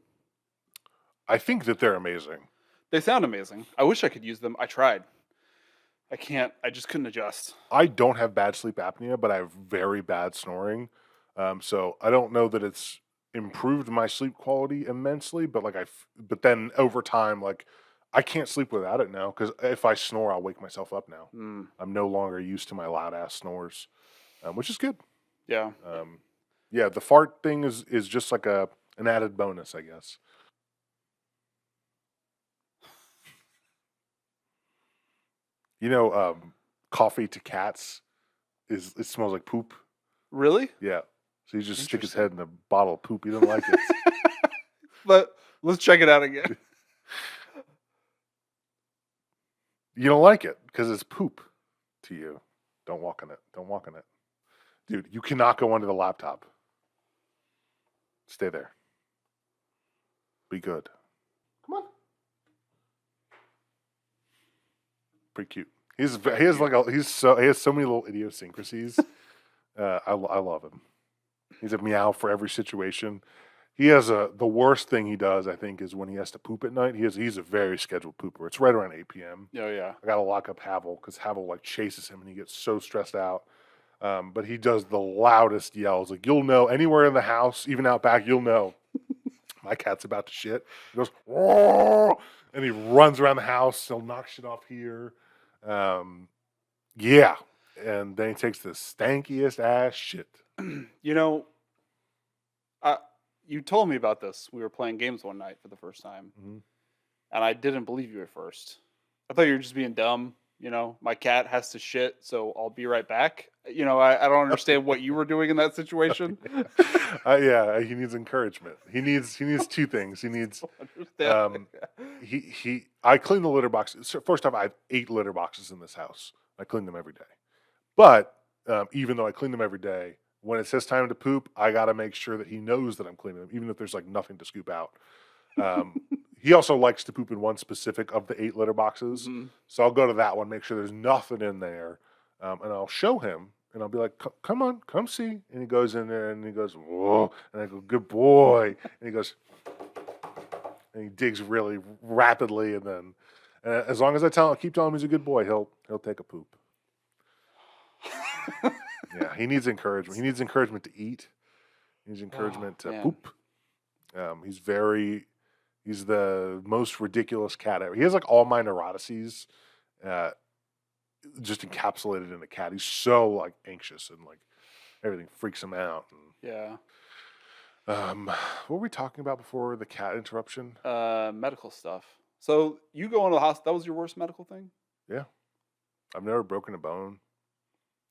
Speaker 2: I think that they're amazing.
Speaker 1: They sound amazing. I wish I could use them. I tried. I can't. I just couldn't adjust.
Speaker 2: I don't have bad sleep apnea, but I have very bad snoring. So I don't know that it's improved my sleep quality immensely, but but then over time, like I can't sleep without it now because if I snore, I'll wake myself up now. I'm no longer used to my loud ass snores, which is good.
Speaker 1: Yeah.
Speaker 2: Yeah, the fart thing is just like an added bonus, I guess. You know, coffee to cats it smells like poop.
Speaker 1: Really?
Speaker 2: Yeah. So you just stick his
Speaker 1: Interesting.
Speaker 2: head in a bottle of poop. He doesn't like it.
Speaker 1: But let's check it out again.
Speaker 2: You don't like it because it's poop to you. Don't walk on it. Don't walk on it. Dude, you cannot go under the laptop. Stay there. Be good. Come on. Pretty cute. He has so many little idiosyncrasies. I love him. He's a meow for every situation. He has the worst thing he does, I think, is when he has to poop at night. He's a very scheduled pooper. It's right around 8 p.m.
Speaker 1: Oh yeah.
Speaker 2: I gotta lock up Havel because Havel like chases him and he gets so stressed out. But he does the loudest yells. Like you'll know anywhere in the house, even out back, you'll know my cat's about to shit. He goes, "Whoa!" And he runs around the house. He'll knock shit off here. Yeah. And then he takes the stankiest ass shit.
Speaker 1: You know, you told me about this. We were playing games one night for the first time, and I didn't believe you at first. I thought you were just being dumb. You know, my cat has to shit, so I'll be right back. You know, I don't understand what you were doing in that situation.
Speaker 2: Yeah, he needs encouragement. He needs two things. He needs I clean the litter boxes. So first off, I have 8 litter boxes in this house. I clean them every day. But even though I clean them every day, when it's his time to poop, I got to make sure that he knows that I'm cleaning them, even if there's like nothing to scoop out. He also likes to poop in one specific of the 8 litter boxes. So I'll go to that one, make sure there's nothing in there. And I'll show him and I'll be like, come on, come see. And he goes in there and he goes, whoa. And I go, good boy. And he goes, and he digs really rapidly. And then as long as I keep telling him he's a good boy, he'll take a poop. Yeah, he needs encouragement. He needs encouragement to eat. He needs encouragement to poop. He's the most ridiculous cat ever. He has like all my neurotices. just encapsulated in a cat. He's so like anxious and like everything freaks him out.
Speaker 1: Yeah.
Speaker 2: What were we talking about before the cat interruption?
Speaker 1: Medical stuff. So you go into the hospital. That was your worst medical thing?
Speaker 2: Yeah. I've never broken a bone.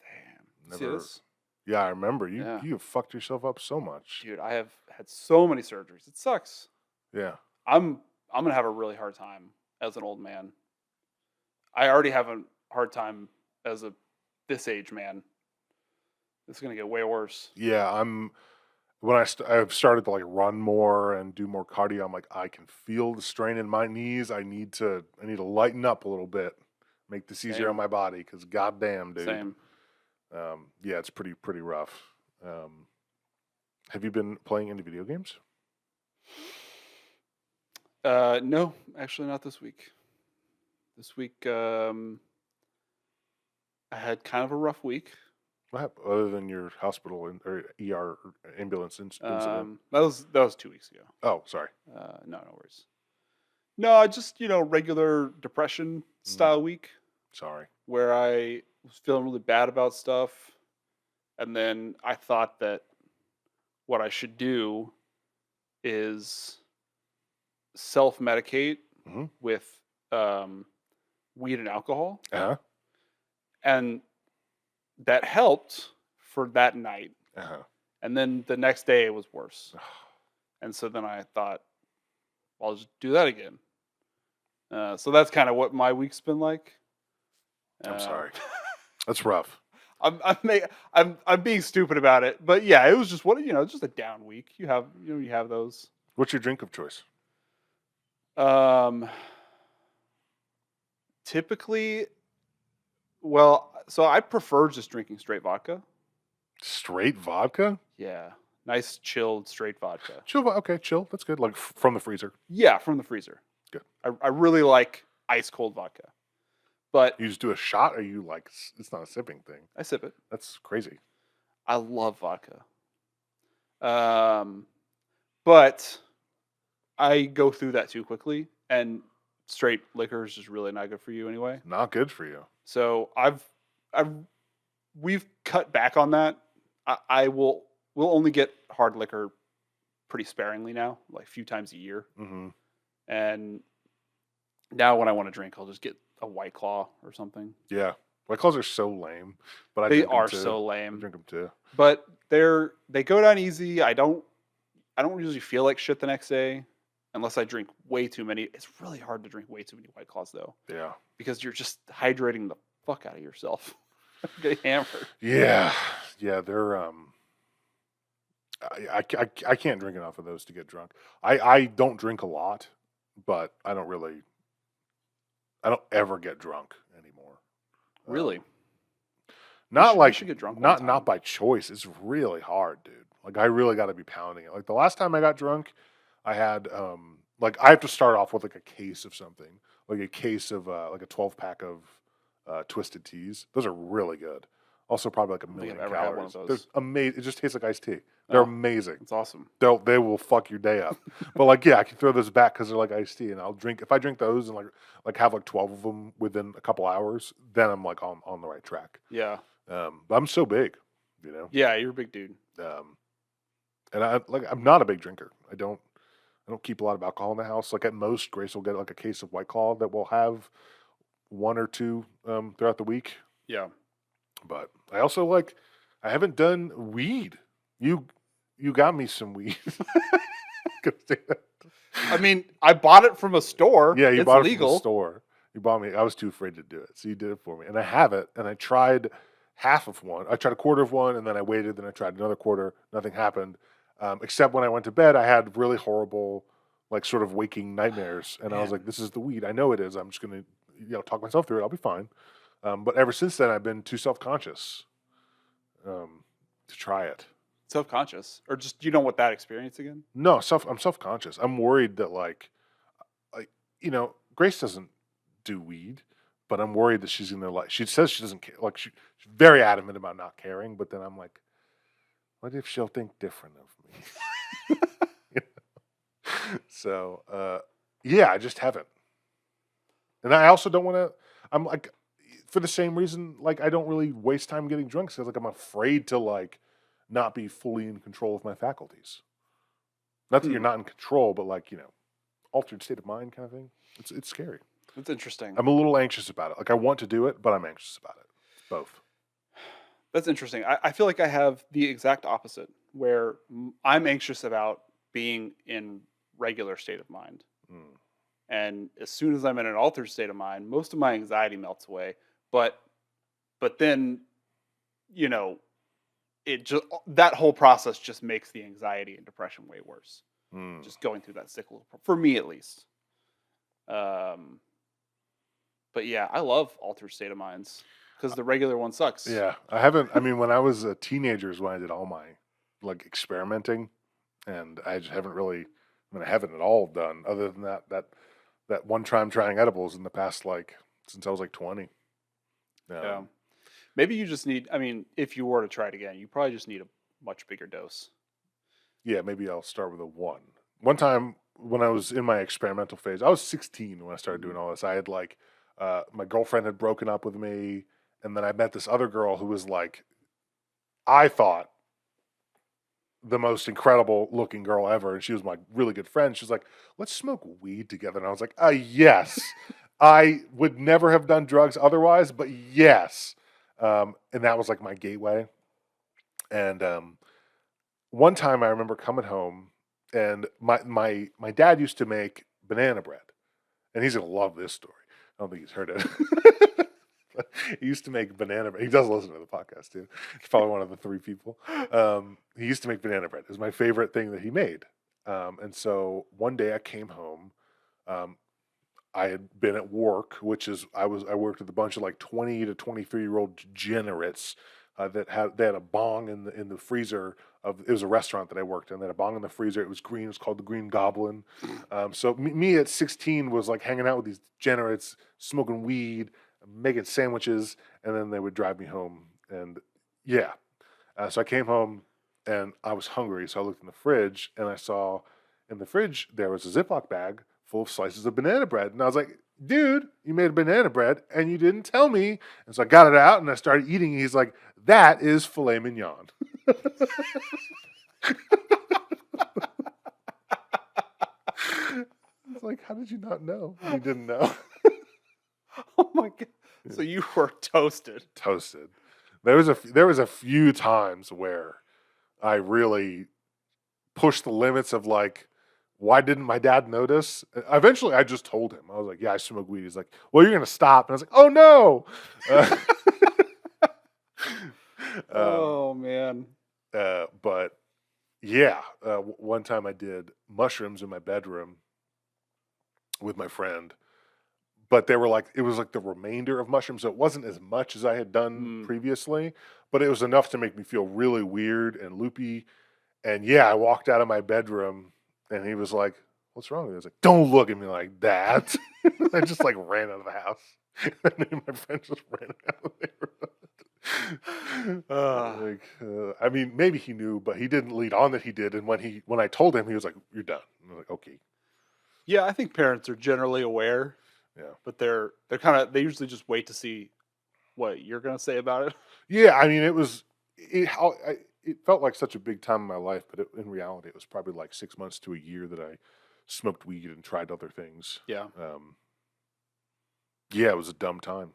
Speaker 1: Damn. See
Speaker 2: Never.
Speaker 1: this?
Speaker 2: Yeah, I remember. You
Speaker 1: Yeah.
Speaker 2: you have fucked yourself up so much.
Speaker 1: Dude, I have had so many surgeries. It sucks.
Speaker 2: Yeah.
Speaker 1: I'm gonna have a really hard time as an old man. I already have a hard time as this age man. It's gonna get way worse.
Speaker 2: Yeah, I've started to like run more and do more cardio. I'm like, I can feel the strain in my knees. I need to lighten up a little bit, make this easier on
Speaker 1: Same.
Speaker 2: my body. Because goddamn, dude.
Speaker 1: Same.
Speaker 2: Yeah, it's pretty rough. Have you been playing any video games?
Speaker 1: No, actually not this week. This week, I had kind of a rough week.
Speaker 2: What happened, other than your hospital or ER ambulance incident?
Speaker 1: That was 2 weeks ago.
Speaker 2: Oh, sorry.
Speaker 1: No worries. No, just regular depression style week
Speaker 2: Sorry.
Speaker 1: where I was feeling really bad about stuff, and then I thought that what I should do is self-medicate
Speaker 2: Mhm.
Speaker 1: with weed and alcohol,
Speaker 2: Uh-huh.
Speaker 1: and that helped for that night.
Speaker 2: Uh-huh.
Speaker 1: And then the next day it was worse. And so then I thought, well, I'll just do that again. So that's kind of what my week's been like.
Speaker 2: I'm sorry. That's rough.
Speaker 1: I'm being stupid about it, but yeah, it was just just a down week. You have those.
Speaker 2: What's your drink of choice?
Speaker 1: Typically, well, so I prefer just drinking straight vodka.
Speaker 2: Straight vodka?
Speaker 1: Yeah, nice chilled straight vodka.
Speaker 2: Okay, chill. That's good. Like from the freezer.
Speaker 1: Yeah, from the freezer.
Speaker 2: Good.
Speaker 1: I really like ice cold vodka, but
Speaker 2: You just do a shot, or you like it's not a sipping thing.
Speaker 1: I sip it.
Speaker 2: That's crazy.
Speaker 1: I love vodka. But I go through that too quickly, and straight liquor is just really not good for you anyway.
Speaker 2: Not good for you.
Speaker 1: So we've cut back on that. We'll only get hard liquor pretty sparingly now, like a few times a year.
Speaker 2: Mm-hmm.
Speaker 1: And now when I want to drink, I'll just get a White Claw or something.
Speaker 2: Yeah. White Claws are so lame, but
Speaker 1: They
Speaker 2: drink 'em
Speaker 1: are
Speaker 2: too.
Speaker 1: so
Speaker 2: I
Speaker 1: lame.
Speaker 2: drink them too.
Speaker 1: But they go down easy. I don't usually feel like shit the next day unless I drink way too many. It's really hard to drink way too many White Claws though,
Speaker 2: Yeah.
Speaker 1: because you're just hydrating the fuck out of yourself. Getting hammered.
Speaker 2: Yeah. Yeah. They're I can't drink enough of those to get drunk. I don't drink a lot, but I don't ever get drunk anymore.
Speaker 1: Really?
Speaker 2: Not
Speaker 1: you should get drunk one time.
Speaker 2: not by choice. It's really hard, dude. Like I really got to be pounding it. Like the last time I got drunk, I had like I have to start off with like a case of something, like a case of like a 12-pack of Twisted Teas. Those are really good. Also probably like a
Speaker 1: I don't
Speaker 2: million
Speaker 1: think I've ever had one
Speaker 2: calories.
Speaker 1: of
Speaker 2: They're
Speaker 1: those.
Speaker 2: amazing. It just tastes like iced tea. They're
Speaker 1: Oh.
Speaker 2: amazing.
Speaker 1: It's awesome.
Speaker 2: They will fuck your day up. But like yeah, I can throw those back because they're like iced tea, and I'll drink if I drink those and like have like 12 of them within a couple hours, then I'm like on the right track.
Speaker 1: Yeah.
Speaker 2: But I'm so big, you know.
Speaker 1: Yeah, you're a big dude.
Speaker 2: And I'm not a big drinker. I don't keep a lot of alcohol in the house. Like at most, Grace will get like a case of White Claw that we'll have one or two throughout the week.
Speaker 1: Yeah.
Speaker 2: But I also I haven't done weed. You got me some weed.
Speaker 1: I mean, I bought it from a store.
Speaker 2: Yeah, you
Speaker 1: it's
Speaker 2: bought it
Speaker 1: legal.
Speaker 2: from the store. You bought me. I was too afraid to do it, so you did it for me, and I have it. And I tried half of one. I tried a quarter of one, and then I waited. Then I tried another quarter. Nothing happened, except when I went to bed. I had really horrible, like sort of waking nightmares, and I was like, "This is the weed. I know it is. I'm just gonna, talk myself through it. I'll be fine." But ever since then, I've been too self-conscious to try it.
Speaker 1: Self-conscious, or just you don't want that experience again?
Speaker 2: No, I'm self-conscious. I'm worried that Grace doesn't do weed, but I'm worried that she's gonna she says she doesn't care. Like she's very adamant about not caring, but then I'm like, what if she'll think different of me? So yeah, I just haven't. And I also don't want to. I'm like, for the same reason, like, I don't really waste time getting drunk because, like, I'm afraid to, like, not be fully in control of my faculties. Not that you're not in control, but, like, altered state of mind kind of thing. It's scary.
Speaker 1: That's interesting.
Speaker 2: I'm a little anxious about it. Like, I want to do it, but I'm anxious about it. It's both.
Speaker 1: That's interesting. I feel like I have the exact opposite, where I'm anxious about being in regular state of mind.
Speaker 2: Mm.
Speaker 1: And as soon as I'm in an altered state of mind, most of my anxiety melts away. But then, it just, that whole process just makes the anxiety and depression way worse. Just going through that cycle, for me at least. But yeah, I love altered state of minds because the regular one sucks.
Speaker 2: Yeah, I haven't. I mean, when I was a teenager is when I did all my like experimenting, and I just haven't really. I mean, I haven't at all done other than that one time trying edibles in the past, like since I was like 20.
Speaker 1: Yeah. Maybe you just need. I mean, if you were to try it again, you probably just need a much bigger dose.
Speaker 2: Yeah, maybe I'll start with a one. One time when I was in my experimental phase, I was 16 when I started doing all this. I had like my girlfriend had broken up with me, and then I met this other girl who was like, I thought the most incredible looking girl ever, and she was my really good friend. She was like, let's smoke weed together. And I was like, yes. I would never have done drugs otherwise, but yes. And that was like my gateway. And one time I remember coming home, and my dad used to make banana bread. And he's going to love this story. I don't think he's heard it. He used to make banana bread. He does listen to the podcast too. He's probably one of the 3 people. He used to make banana bread. It was my favorite thing that he made. And so one day I came home. I had been at work, which is I worked with a bunch of like 20 to 23-year-old degenerates they had a bong in the freezer of, it was a restaurant that I worked in. They had a bong in the freezer. It was green. It was called the Green Goblin. So me at 16 was like hanging out with these degenerates, smoking weed, making sandwiches, and then they would drive me home. And yeah, so I came home and I was hungry. So I looked in the fridge and I saw in the fridge there was a Ziploc bag full of slices of banana bread. And I was like, dude, you made a banana bread and you didn't tell me. And so I got it out and I started eating. He's like, that is filet mignon. It's like, how did you not know? You didn't know.
Speaker 1: Oh my god! So you were toasted.
Speaker 2: Toasted. There was a few times where I really pushed the limits of like, why didn't my dad notice? Eventually, I just told him. I was like, yeah, I smoke weed. He's like, well, you're gonna stop. And I was like, oh no.
Speaker 1: Oh man.
Speaker 2: But yeah, one time I did mushrooms in my bedroom with my friend, but they were like, it was like the remainder of mushrooms. So it wasn't as much as I had done previously, but it was enough to make me feel really weird and loopy. And yeah, I walked out of my bedroom and he was like, what's wrong with you? I was like, don't look at me like that. I just like ran out of the house. And then my friend just ran out of the neighborhood. I mean, maybe he knew, but he didn't lead on that he did. And when I told him, he was like, you're done. And I was like, okay.
Speaker 1: Yeah, I think parents are generally aware.
Speaker 2: Yeah.
Speaker 1: But they usually just wait to see what you're going to say about it.
Speaker 2: Yeah, I mean, it felt like such a big time in my life, but in reality, it was probably like 6 months to a year that I smoked weed and tried other things.
Speaker 1: Yeah.
Speaker 2: Yeah, it was a dumb time.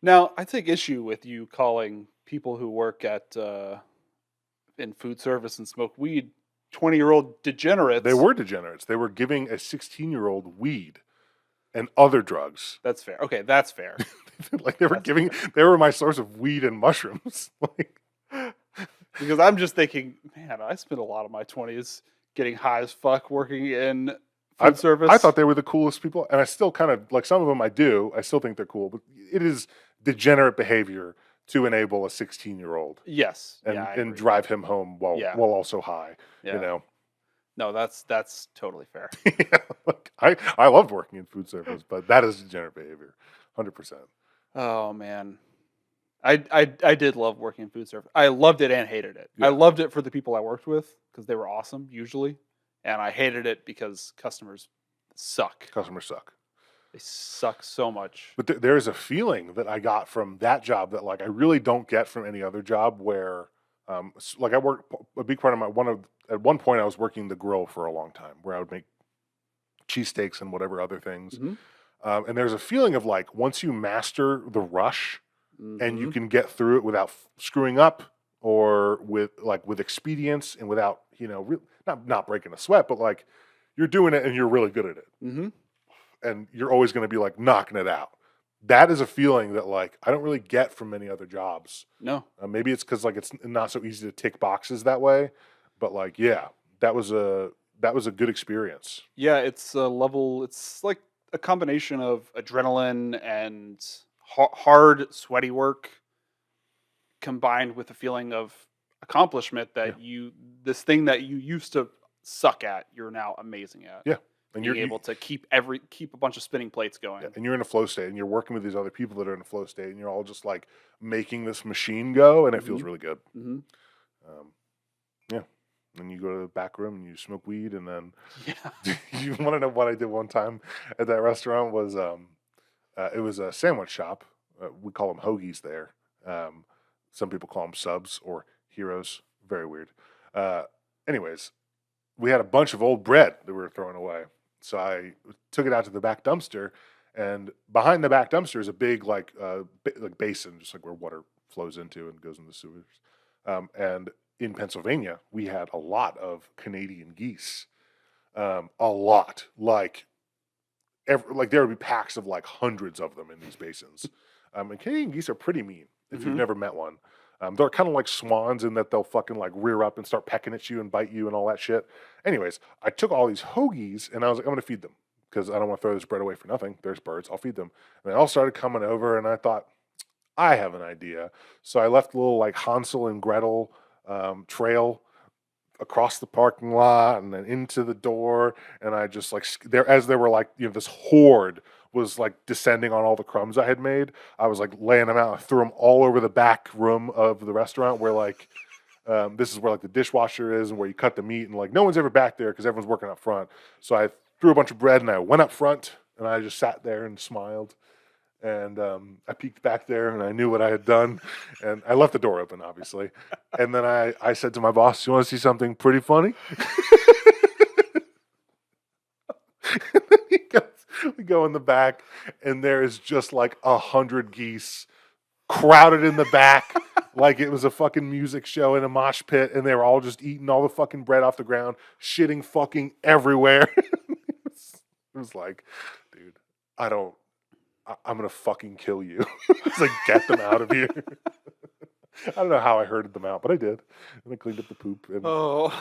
Speaker 1: Now, I take issue with you calling people who work at in food service and smoke weed 20-year-old degenerates.
Speaker 2: They were degenerates. They were giving a 16-year-old weed and other drugs.
Speaker 1: That's fair. Okay, that's fair.
Speaker 2: Like they were my source of weed and mushrooms. Like,
Speaker 1: because I'm just thinking, man, I spent a lot of my 20s getting high as fuck working in food service.
Speaker 2: I thought they were the coolest people, and I still kind of like some of them. I still think they're cool, but it is degenerate behavior to enable a 16-year-old.
Speaker 1: Yes,
Speaker 2: and drive him home while also high.
Speaker 1: Yeah.
Speaker 2: You know.
Speaker 1: No, that's totally fair.
Speaker 2: Yeah, look, I loved working in food service, but that is degenerate behavior, 100%.
Speaker 1: Oh man, I did love working in food service. I loved it and hated it.
Speaker 2: Yeah.
Speaker 1: I loved it for the people I worked with because they were awesome usually, and I hated it because customers suck.
Speaker 2: Customers suck.
Speaker 1: They suck so much.
Speaker 2: But there is a feeling that I got from that job that like I really don't get from any other job. Where, like I work a big part of at one point I was working the grill for a long time, where I would make cheesesteaks and whatever other things.
Speaker 1: Hmm.
Speaker 2: And there's a feeling of like once you master the rush and you
Speaker 1: Hmm.
Speaker 2: can get through it without screwing up or with expedience and without not breaking a sweat, but like you're doing it and you're really good at it,
Speaker 1: Hmm.
Speaker 2: and you're always going to be like knocking it out. That is a feeling that like I don't really get from many other jobs.
Speaker 1: No.
Speaker 2: Maybe it's because like it's not so easy to tick boxes that way, but like yeah, that was a good experience.
Speaker 1: Yeah, it's a level. It's like a combination of adrenaline and hard, sweaty work combined with a feeling of accomplishment
Speaker 2: Yeah,
Speaker 1: that this thing that you used to suck at, you're now amazing at.
Speaker 2: yeah, and
Speaker 1: Being able to keep a bunch of spinning plates going.
Speaker 2: yeah, and you're in a flow state, and you're working with these other people that are in a flow state, and you're all just like making this machine go, and it feels
Speaker 1: Hmm.
Speaker 2: really good.
Speaker 1: Hmm.
Speaker 2: Um, yeah, and you go to the back room and you smoke weed, and then
Speaker 1: Yeah.
Speaker 2: you want to know what I did one time at that restaurant was it was a sandwich shop. We call them hoagies there. Um, some people call them subs or heroes. Very weird. Uh, anyways, we had a bunch of old bread that we were throwing away. So I took it out to the back dumpster, and behind the back dumpster is a big like basin, just like where water flows into and goes in the sewers. And in Pennsylvania, we had a lot of Canadian geese. A lot, like there would be packs of like hundreds of them in these basins. And Canadian geese are pretty mean if you've
Speaker 1: Hmm.
Speaker 2: never met one. They're kind of like swans in that they'll fucking like rear up and start pecking at you and bite you and all that shit. Anyways, I took all these hoagies and I was like, I'm gonna feed them because I don't want to throw this bread away for nothing. There's birds, I'll feed them. And they all started coming over, and I thought, I have an idea. So I left a little like Hansel and Gretel trail across the parking lot and then into the door, and I just like there as they were like this horde was like descending on all the crumbs I had made. I was like laying them out. I threw them all over the back room of the restaurant where like this is where like the dishwasher is and where you cut the meat, and like no one's ever back there because everyone's working up front. So I threw a bunch of bread and I went up front and I just sat there and smiled. And I peeked back there and I knew what I had done. And I left the door open, obviously. And then I said to my boss, "You want to see something pretty funny?" We go in the back, and there is just like 100 geese crowded in the back, like it was a fucking music show in a mosh pit, and they were all just eating all the fucking bread off the ground, shitting fucking everywhere. It was like, dude, I'm gonna fucking kill you. It's like, get them out of here. I don't know how I herded them out, but I did, and I cleaned up the poop. And
Speaker 1: Oh.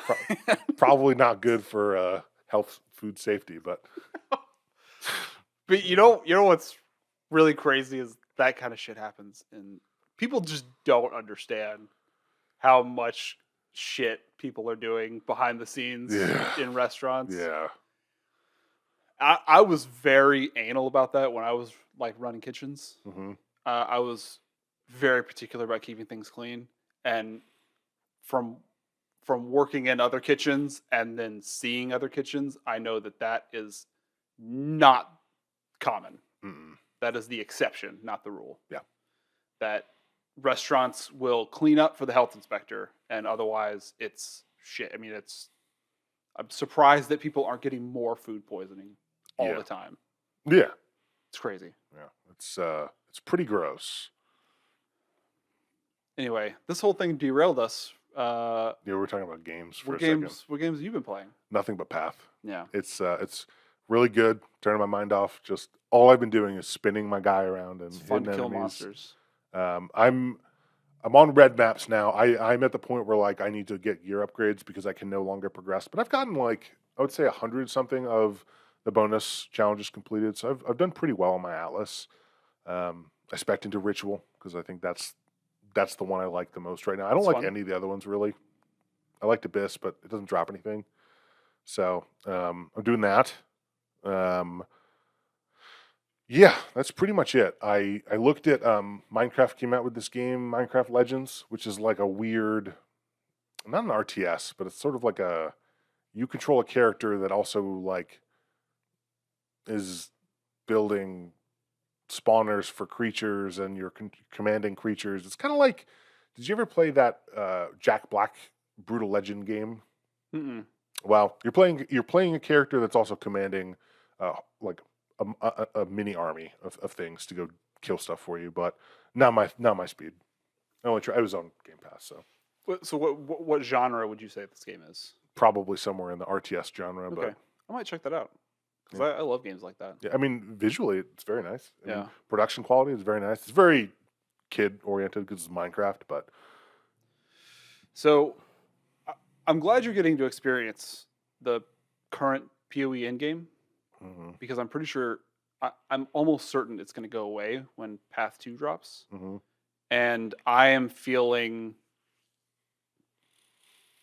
Speaker 2: probably not good for health, food safety, but
Speaker 1: But you know what's really crazy is that kind of shit happens, and people just don't understand how much shit people are doing behind the scenes
Speaker 2: yeah,
Speaker 1: in restaurants.
Speaker 2: yeah,
Speaker 1: I was very anal about that when I was like running kitchens.
Speaker 2: hmm
Speaker 1: I was very particular about keeping things clean, and from from working in other kitchens and then seeing other kitchens, I know that that is not common.
Speaker 2: mm
Speaker 1: That is the exception, not the rule.
Speaker 2: yeah,
Speaker 1: That restaurants will clean up for the health inspector, and otherwise it's shit. I mean, I'm surprised that people aren't getting more food poisoning all
Speaker 2: yeah,
Speaker 1: the time.
Speaker 2: yeah,
Speaker 1: It's crazy.
Speaker 2: yeah. It's pretty gross.
Speaker 1: Anyway, this whole thing derailed us.
Speaker 2: Yeah, we were talking about games for a second.
Speaker 1: What games have you been playing?
Speaker 2: Nothing but Path.
Speaker 1: Yeah.
Speaker 2: It's really good. Turning my mind off. Just all I've been doing is spinning my guy around and
Speaker 1: It's fun
Speaker 2: hitting
Speaker 1: to kill
Speaker 2: enemies.
Speaker 1: monsters.
Speaker 2: I'm on red maps now. I'm at the point where like I need to get gear upgrades because I can no longer progress. But I've gotten like I would say 100 something of the bonus challenges completed. So I've done pretty well on my Atlas. I spec'd into Ritual because I think that's the one I like the most right now. I don't
Speaker 1: It's
Speaker 2: like
Speaker 1: fun.
Speaker 2: any of the other ones really. I liked Abyss, but it doesn't drop anything. So I'm doing that. Um, yeah, that's pretty much it. I looked at Minecraft came out with this game, Minecraft Legends, which is like a weird, not an RTS, but it's sort of like you control a character that also like is building spawners for creatures and you're commanding creatures. It's kind of like, did you ever play that Jack Black Brutal Legend game?
Speaker 1: Mm-mm.
Speaker 2: Well, you're playing a character that's also commanding like a mini army of things to go kill stuff for you, but not my speed. I was on Game Pass, so
Speaker 1: So what genre would you say this game is?
Speaker 2: probably somewhere in the RTS genre.
Speaker 1: Okay,
Speaker 2: But
Speaker 1: I might check that out because
Speaker 2: yeah.
Speaker 1: I love games like that.
Speaker 2: Yeah, I mean, visually it's very nice. I mean,
Speaker 1: Yeah.
Speaker 2: production quality is very nice. It's very kid oriented because it's Minecraft, but
Speaker 1: So I'm glad you're getting to experience the current PoE in game
Speaker 2: hmm
Speaker 1: because I'm pretty sure I'm almost certain it's going to go away when Path 2 drops.
Speaker 2: hmm
Speaker 1: And I am feeling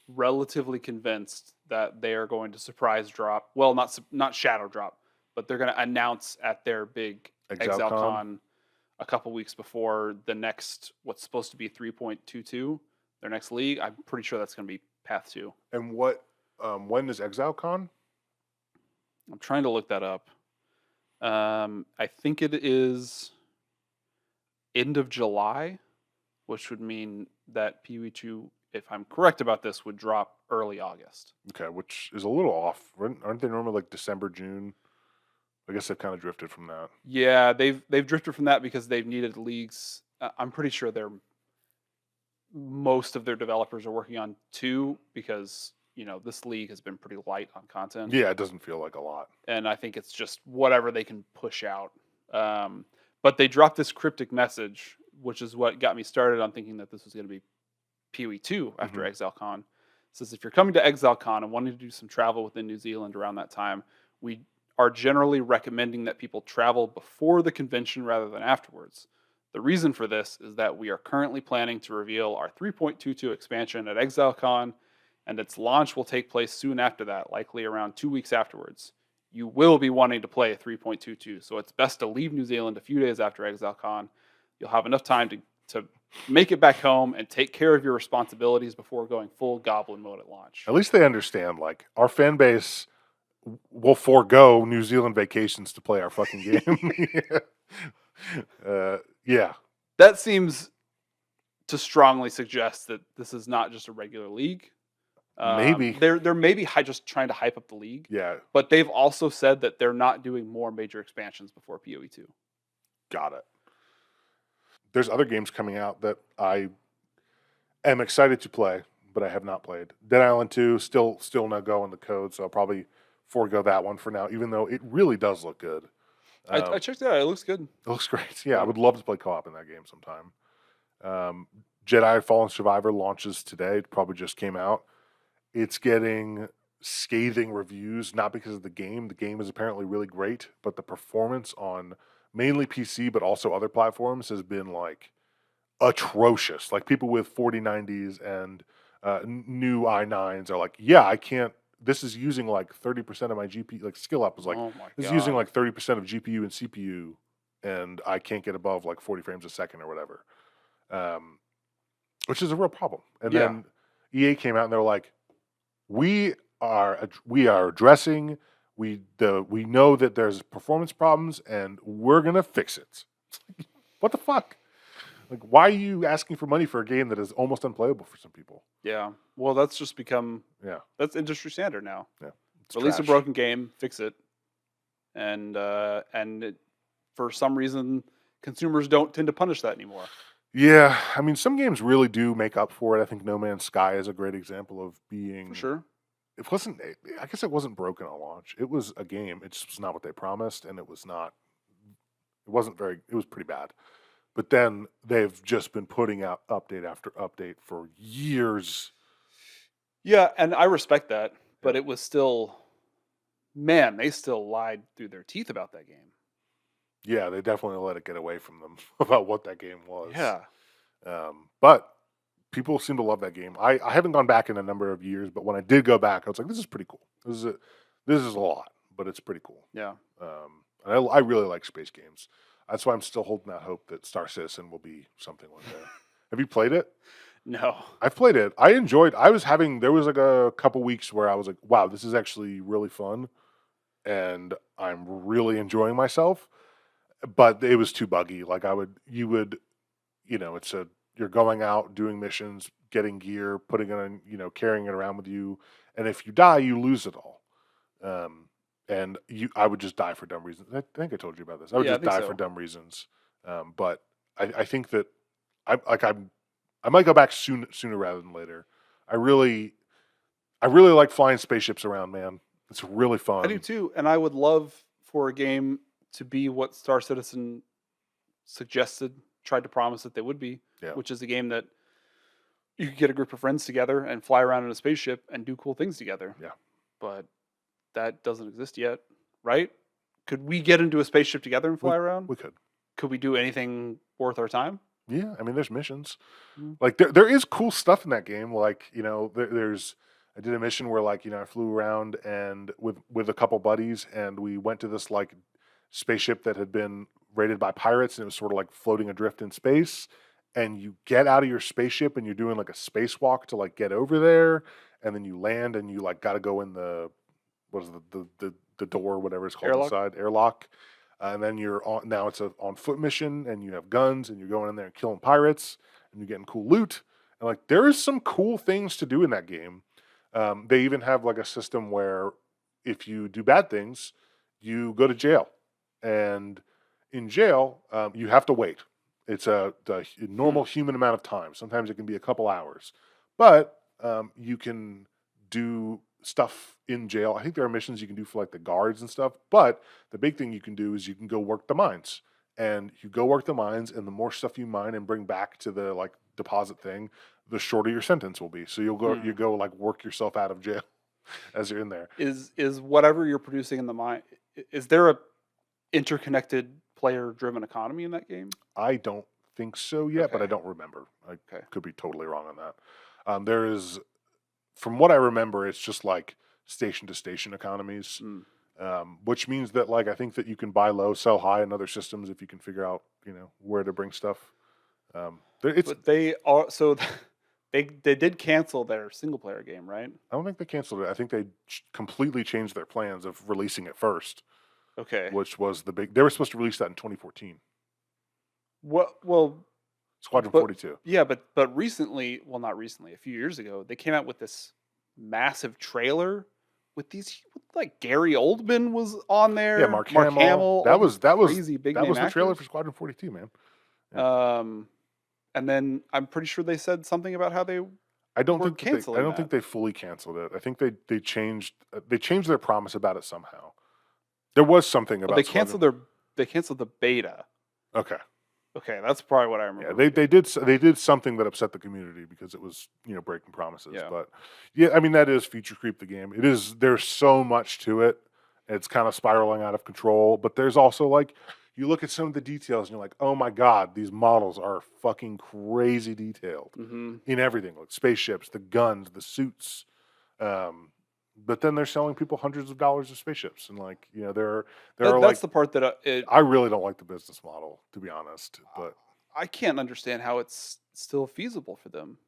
Speaker 1: relatively convinced that they are going to surprise drop. Well, not shadow drop, but they're going to announce at their big
Speaker 2: ExileCon.
Speaker 1: ExileCon a couple weeks before the next what's supposed to be 3.22, their next league. I'm pretty sure that's going to be Path 2.
Speaker 2: And what? When is ExileCon?
Speaker 1: I'm trying to look that up. I think it is end of July, which would mean that PoE2, if I'm correct about this, would drop early August.
Speaker 2: Okay, which is a little off. Aren't they normally like December, June? I guess they've kind of drifted from that.
Speaker 1: Yeah, they've drifted from that because they've needed leagues. I'm pretty sure most of their developers are working on 2 because this league has been pretty light on content.
Speaker 2: Yeah, it doesn't feel like a lot.
Speaker 1: And I think it's just whatever they can push out. But they dropped this cryptic message, which is what got me started on thinking that this was going to be PoE 2 after ExileCon. It says if you're coming to ExileCon and wanting to do some travel within New Zealand around that time, we are generally recommending that people travel before the convention rather than afterwards. The reason for this is that we are currently planning to reveal our 3.22 expansion at ExileCon, and its launch will take place soon after that, likely around 2 weeks afterwards. You will be wanting to play 3.22, so it's best to leave New Zealand a few days after ExileCon. You'll have enough time to make it back home and take care of your responsibilities before going full goblin mode at launch.
Speaker 2: At least they understand, like, our fan base will forego New Zealand vacations to play our fucking game. Yeah.
Speaker 1: That seems to strongly suggest that this is not just a regular league.
Speaker 2: Maybe.
Speaker 1: They're maybe just trying to hype up the league.
Speaker 2: Yeah.
Speaker 1: But they've also said that they're not doing more major expansions before PoE 2.
Speaker 2: Got it. There's other games coming out that I am excited to play, but I have not played. Dead Island 2, still no go in the code, so I'll probably forego that one for now, even though it really does look good.
Speaker 1: I checked it out. It looks good.
Speaker 2: It looks great. Yeah, I would love to play co-op in that game sometime. Jedi Fallen Survivor launches today. It probably just came out. It's getting scathing reviews, not because of the game. The game is apparently really great, but the performance on mainly PC, but also other platforms has been like atrocious. Like people with 4090s and new i9s are like, yeah, I can't. This is using like 30% of my GPU. Like Skill Up was like,
Speaker 1: Oh my
Speaker 2: this is
Speaker 1: God.
Speaker 2: using like 30% of GPU and CPU, and I can't get above like 40 frames a second or whatever, which is a real problem. And
Speaker 1: Yeah.
Speaker 2: then EA came out and they're like, we are addressing. We know that there's performance problems and we're gonna fix it. What the fuck? Like, why are you asking for money for a game that is almost unplayable for some people?
Speaker 1: Yeah. Well, that's just become
Speaker 2: Yeah,
Speaker 1: that's industry standard now.
Speaker 2: yeah. It's
Speaker 1: Release a
Speaker 2: trash.
Speaker 1: broken game, fix it, and for some reason, consumers don't tend to punish that anymore.
Speaker 2: Yeah, I mean, some games really do make up for it. I think No Man's Sky is a great example of being.
Speaker 1: For sure.
Speaker 2: It wasn't. I guess it wasn't broken at launch. It was a game. It just was not what they promised, and it was not. It wasn't very. It was pretty bad. But then they've just been putting out update after update for years.
Speaker 1: Yeah, and I respect that, but it was still, man, they still lied through their teeth about that game.
Speaker 2: Yeah, they definitely let it get away from them about what that game was.
Speaker 1: Yeah.
Speaker 2: But people seem to love that game. I haven't gone back in a number of years, but when I did go back, I was like, this is pretty cool. This is a lot, but it's pretty cool.
Speaker 1: Yeah.
Speaker 2: And I really like space games. That's why I'm still holding out hope that Star Citizen will be something like that. Have you played it?
Speaker 1: No.
Speaker 2: I've played it. I enjoyed. There was like a couple weeks where I was like, wow, this is actually really fun. and I'm really enjoying myself. But it was too buggy. Like you're going out doing missions, getting gear, putting it on, carrying it around with you, and if you die, you lose it all. Um, and I would just die for dumb reasons. I think I told you about this. I would
Speaker 1: Yeah, I
Speaker 2: just
Speaker 1: think
Speaker 2: die for
Speaker 1: so.
Speaker 2: dumb reasons. But I think that I might go back sooner rather than later. I really like flying spaceships around, man. It's really
Speaker 1: I do
Speaker 2: fun.
Speaker 1: too, and I would love for a game to be what Star Citizen suggested, tried to promise that they would be,
Speaker 2: Yeah.
Speaker 1: which is a game that you could get a group of friends together and fly around in a spaceship and do cool things together.
Speaker 2: Yeah.
Speaker 1: But that doesn't exist yet, right? Could we get into a spaceship together and fly around?
Speaker 2: We could.
Speaker 1: Could we do anything worth our time?
Speaker 2: Yeah, I mean, there's missions.
Speaker 1: Mm.
Speaker 2: Like there is cool stuff in that game. Like there's I did a mission where I flew around and with a couple buddies, and we went to this like spaceship that had been raided by pirates, and it was sort of like floating adrift in space. And you get out of your spaceship and you're doing like a spacewalk to like get over there, and then you land and you like got to go in the what is the door, whatever it's called,
Speaker 1: Airlock?
Speaker 2: inside airlock. And then you're on now. It's a on foot mission, and you have guns, and you're going in there and killing pirates, and you're getting cool loot. And like there is some cool things to do in that game. They even have like a system where if you do bad things, you go to jail, and in jail you have to wait. It's the normal human amount of time. Sometimes it can be a couple hours, but you can do stuff in jail. I think there are missions you can do for like the guards and stuff, but the big thing you can do is you can go work the mines. And you go work the mines, and the more stuff you mine and bring back to the like deposit thing, the shorter your sentence will be. So you go like work yourself out of jail as you're in there.
Speaker 1: Is whatever you're producing in the mine? Is there a interconnected player-driven economy in that game?
Speaker 2: I don't think so yet, but I
Speaker 1: Okay.
Speaker 2: don't remember. I
Speaker 1: Okay.
Speaker 2: could be totally wrong on that. There is, from what I remember, it's just like station to station economies.
Speaker 1: Mm.
Speaker 2: Which means that like I think that you can buy low, sell high in other systems if you can figure out where to bring stuff. It's
Speaker 1: But they are so they did cancel their single player game, right?
Speaker 2: I don't think they canceled it. I think they completely changed their plans of releasing it first,
Speaker 1: Okay.
Speaker 2: which was the big. They were supposed to release that in 2014.
Speaker 1: Well,
Speaker 2: Squadron
Speaker 1: but
Speaker 2: 42.
Speaker 1: yeah, but recently, well, not recently, a few years ago, they came out with this massive trailer with like Gary Oldman was on there.
Speaker 2: Yeah, Mark Hamill.
Speaker 1: all these crazy big
Speaker 2: that
Speaker 1: name
Speaker 2: was the trailer
Speaker 1: actors.
Speaker 2: for Squadron 42, man.
Speaker 1: And then I'm pretty sure they said something about how they
Speaker 2: I don't
Speaker 1: were
Speaker 2: think
Speaker 1: canceling.
Speaker 2: I don't think they fully canceled it. I think they changed their promise about it somehow. There was something about
Speaker 1: they canceled the beta.
Speaker 2: Okay.
Speaker 1: Okay, that's probably what I remember.
Speaker 2: Yeah, they did something that upset the community because it was breaking promises.
Speaker 1: Yeah.
Speaker 2: But yeah, I mean that is feature creep. The game there's so much to it. It's kind of spiraling out of control. But there's also like you look at some of the details and you're like, oh my god, these models are fucking crazy detailed in everything, like spaceships, the guns, the suits. But then they're selling people hundreds of dollars of spaceships, and like
Speaker 1: That's the part that
Speaker 2: I really don't like the business model, to be honest. But
Speaker 1: I can't understand how it's still feasible for them.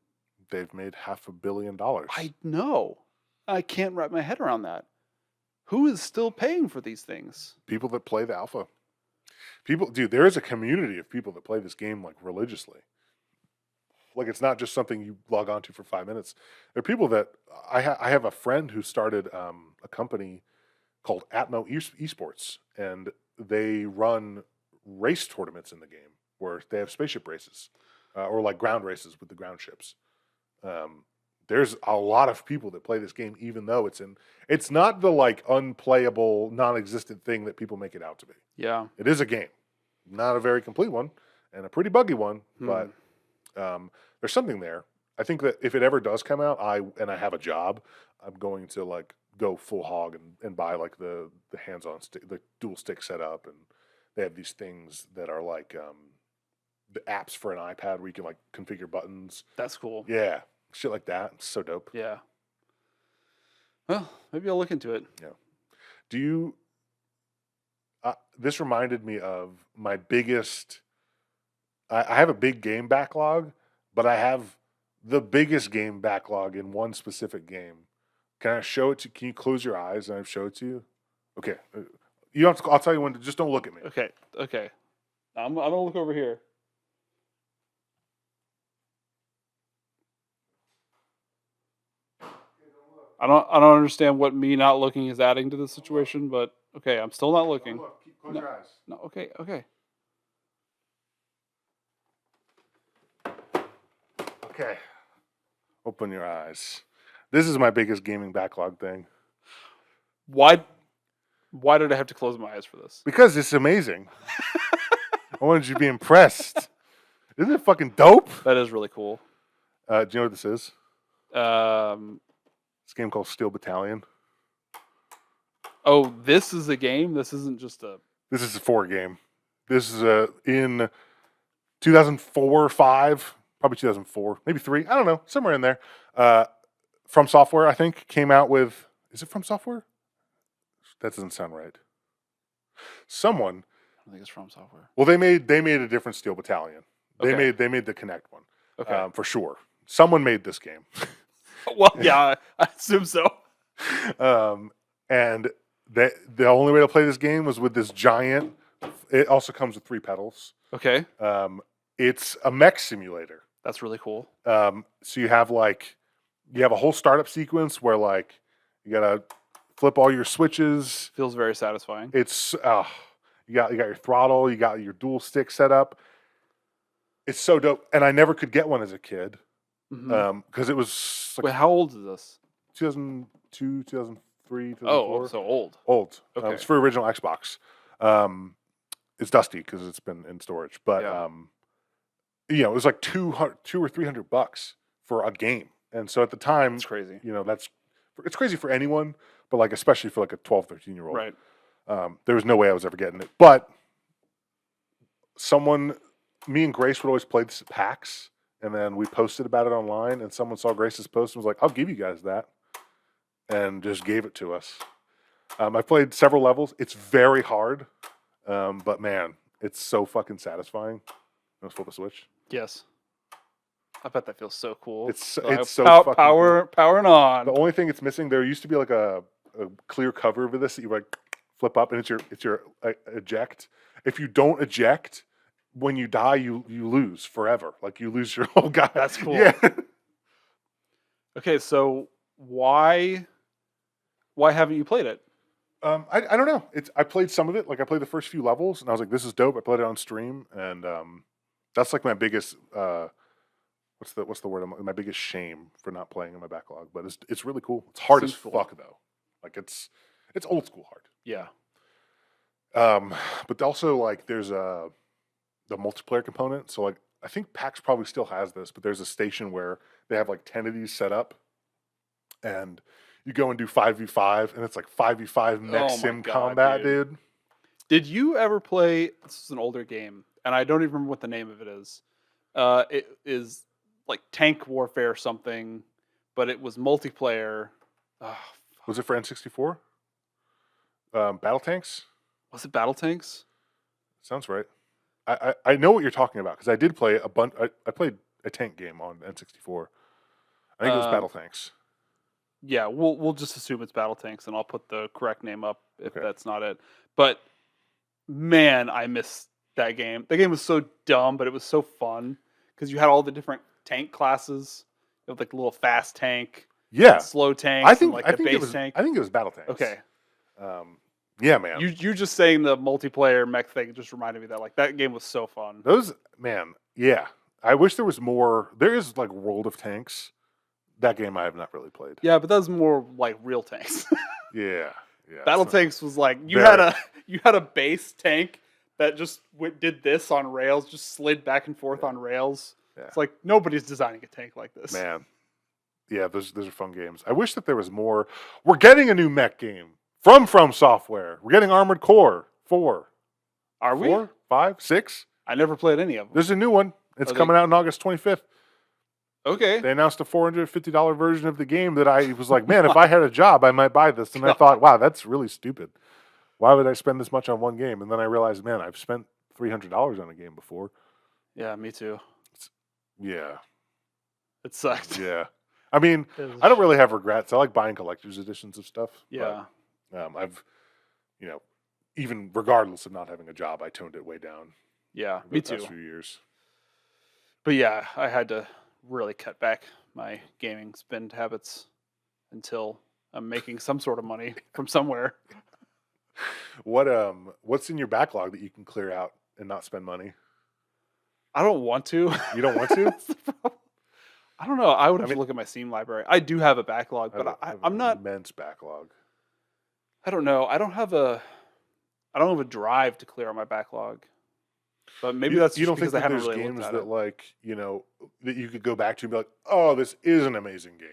Speaker 2: they've made $500 million.
Speaker 1: I know. I can't wrap my head around that. Who is still paying for these things?
Speaker 2: People that play the alpha. Dude, there is a community of people that play this game like religiously. Like it's not just something you log on to for 5 minutes. There are people that I have a friend who started a company called Atmo Esports, and they run race tournaments in the game where they have spaceship races or like ground races with the ground ships. There's a lot of people that play this game, even though it's not the like unplayable, non-existent thing that people make it out to be.
Speaker 1: Yeah.
Speaker 2: It is a game, not a very complete one, and a pretty buggy one, but there's something there. I think that if it ever does come out, I have a job, I'm going to like go full hog and buy like the hands-on stick, the dual stick setup, and they have these things that are like the apps for an iPad where you can like configure buttons.
Speaker 1: That's cool.
Speaker 2: Yeah, shit like that. It's so dope.
Speaker 1: Yeah. Well, maybe I'll look into it.
Speaker 2: Yeah. Do you? This reminded me of my biggest. I have a big game backlog, but I have the biggest game backlog in one specific game. Can I show it to? Can you close your eyes and I show it to you? Okay. You don't have to, I'll tell you when to just don't look at me.
Speaker 1: Okay. I'm gonna look over here. I don't understand what me not looking is adding to the situation, but okay, I'm still not looking.
Speaker 2: Don't look. Close your eyes.
Speaker 1: No, okay.
Speaker 2: Okay. Open your eyes. This is my biggest gaming backlog thing.
Speaker 1: Why did I have to close my eyes for this?
Speaker 2: Because it's amazing. I wanted you to be impressed. Isn't it fucking dope?
Speaker 1: That is really cool.
Speaker 2: Do you know what this is?
Speaker 1: Um,
Speaker 2: It's a game called Steel Battalion.
Speaker 1: oh, this is a game. This isn't just a.
Speaker 2: This is a 4 game. This is in 2004, 5, probably 2004, maybe 3. I don't know, somewhere in there. From Software, I think, came out with. Is it From Software? That doesn't sound right. Someone.
Speaker 1: I think it's From Software.
Speaker 2: Well, they made a different Steel Battalion. They
Speaker 1: Okay.
Speaker 2: made the Kinect one.
Speaker 1: Okay.
Speaker 2: For sure. Someone made this game.
Speaker 1: Well, yeah, I assume so.
Speaker 2: And the only way to play this game was with this giant. It also comes with 3 pedals.
Speaker 1: Okay,
Speaker 2: It's a mech simulator.
Speaker 1: that's really cool.
Speaker 2: So you have a whole startup sequence where like you gotta flip all your switches.
Speaker 1: Feels very satisfying.
Speaker 2: It's you got your throttle, you got your dual stick set up. It's so dope, and I never could get one as a kid
Speaker 1: Mhm.
Speaker 2: because it was like
Speaker 1: Wait, how old is this?
Speaker 2: 2002, 2003, 2004.
Speaker 1: Oh, so old.
Speaker 2: Old.
Speaker 1: Okay.
Speaker 2: It's for original Xbox. It's dusty because it's been in storage, but
Speaker 1: Yeah.
Speaker 2: it was like $200 or $300 for a game, and so at the time,
Speaker 1: It's crazy.
Speaker 2: it's crazy for anyone, but like especially for like a 12, 13-year-old.
Speaker 1: Right.
Speaker 2: There was no way I was ever getting it, but me and Grace would always play this at PAX, and then we posted about it online, and someone saw Grace's post and was like, "I'll give you guys that," and just gave it to us. I played several levels. It's very hard, but man, it's so fucking satisfying. Let's flip a switch.
Speaker 1: Yes. I bet that feels so cool.
Speaker 2: It's so fucking
Speaker 1: powering on.
Speaker 2: The only thing it's missing, there used to be like a clear cover over this that you like flip up, and it's your eject. If you don't eject, when you die, you lose forever. Like you lose your whole guy.
Speaker 1: That's cool.
Speaker 2: Yeah.
Speaker 1: Okay, so why haven't you played it?
Speaker 2: I don't know. I played some of it. Like I played the first few levels, and I was like, "This is dope." I played it on stream, and that's like my biggest. What's the word? My biggest shame for not playing in my backlog. But it's really cool. It's hard as
Speaker 1: Seems cool.
Speaker 2: fuck though. Like it's old school hard.
Speaker 1: Yeah.
Speaker 2: But also like there's the multiplayer component. So like I think PAX probably still has this, but there's a station where they have like 10 of these set up, and you go and do 5v5, and it's like 5v5 mech
Speaker 1: Oh my
Speaker 2: sim
Speaker 1: God,
Speaker 2: combat,
Speaker 1: dude.
Speaker 2: dude.
Speaker 1: Did you ever play? This is an older game, and I don't even remember what the name of it is. It is like Tank Warfare or something, but it was multiplayer.
Speaker 2: Was it for N64? Battle Tanks?
Speaker 1: Was it Battle Tanks?
Speaker 2: Sounds right. I know what you're talking about because I did play a bunch. I played a tank game on N64. I think it was Battle Tanks.
Speaker 1: Yeah, we'll just assume it's Battle Tanks, and I'll put the correct name up if
Speaker 2: Okay.
Speaker 1: that's not it. But man, I miss that game. The game was so dumb, but it was so fun because you had all the different tank classes. You have like a little fast tank,
Speaker 2: Yeah,
Speaker 1: slow tanks,
Speaker 2: I think
Speaker 1: and like
Speaker 2: I
Speaker 1: the
Speaker 2: think
Speaker 1: base
Speaker 2: it was
Speaker 1: tank.
Speaker 2: I think it was Battle Tanks.
Speaker 1: Okay,
Speaker 2: Yeah, man.
Speaker 1: you just saying the multiplayer mech thing just reminded me that like that game was so fun.
Speaker 2: Yeah. I wish there was more. There is like World of Tanks. That game I have not really played.
Speaker 1: Yeah, but that was more like real tanks.
Speaker 2: Yeah.
Speaker 1: Battle Tanks was like you
Speaker 2: Very.
Speaker 1: had a base tank that just did this on rails, just slid back and forth on rails.
Speaker 2: Yeah.
Speaker 1: It's like nobody's designing a tank like this.
Speaker 2: Man. Yeah, those are fun games. I wish that there was more. We're getting a new mech game from Software. We're getting Armored Core 4.
Speaker 1: Are we?
Speaker 2: 4, 5, 6?
Speaker 1: I never played any of them.
Speaker 2: There's a new one. It's
Speaker 1: Are they-
Speaker 2: coming out on August 25th.
Speaker 1: Okay.
Speaker 2: They announced a $450 version of the game that I was like, man, if I had a job, I might buy this. And I thought, wow, that's really stupid. Why would I spend this much on one game? And then I realized, man, I've spent $300 on a game before.
Speaker 1: Yeah, me too.
Speaker 2: Yeah.
Speaker 1: It sucked.
Speaker 2: Yeah. I mean,
Speaker 1: It was-
Speaker 2: I don't really have regrets. I like buying collector's editions of stuff.
Speaker 1: Yeah.
Speaker 2: But, I've you know, even regardless of not having a job, I toned it way down
Speaker 1: Yeah,
Speaker 2: over
Speaker 1: me
Speaker 2: the past
Speaker 1: too.
Speaker 2: few years.
Speaker 1: But yeah, I had to really cut back my gaming spend habits until I'm making some sort of money from somewhere.
Speaker 2: What's in your backlog that you can clear out and not spend money?
Speaker 1: I don't want to.
Speaker 2: You don't want to?
Speaker 1: That's the problem. I don't know. I would
Speaker 2: I
Speaker 1: have
Speaker 2: mean,
Speaker 1: to look at my Steam library. I do have a backlog,
Speaker 2: I have,
Speaker 1: but
Speaker 2: I have
Speaker 1: I'm
Speaker 2: an
Speaker 1: not.
Speaker 2: immense backlog.
Speaker 1: I don't know. I don't have a drive to clear out my backlog. But maybe that's
Speaker 2: You
Speaker 1: just
Speaker 2: don't think
Speaker 1: because I
Speaker 2: that
Speaker 1: haven't
Speaker 2: there's
Speaker 1: really looked
Speaker 2: games
Speaker 1: at
Speaker 2: that
Speaker 1: it.
Speaker 2: that you could go back to and be like, oh, this is an amazing game.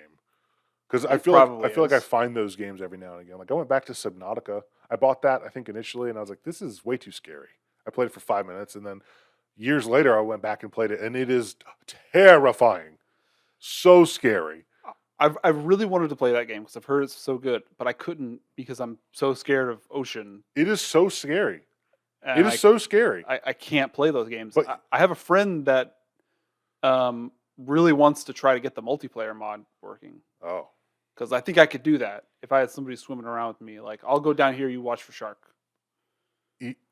Speaker 2: Because I
Speaker 1: It
Speaker 2: feel like
Speaker 1: probably
Speaker 2: I
Speaker 1: is.
Speaker 2: find those games every now and again. Like I went back to Subnautica. I bought that I think initially, and I was like, this is way too scary. I played it for 5 minutes, and then years later, I went back and played it, and it is terrifying. So scary.
Speaker 1: I've really wanted to play that game because I've heard it's so good, but I couldn't because I'm so scared of ocean,
Speaker 2: It is so scary. It
Speaker 1: and
Speaker 2: is so scary.
Speaker 1: I can't play those games.
Speaker 2: But
Speaker 1: I have a friend that really wants to try to get the multiplayer mod working
Speaker 2: oh,
Speaker 1: because I think I could do that if I had somebody swimming around with me. Like I'll go down here, you watch for shark.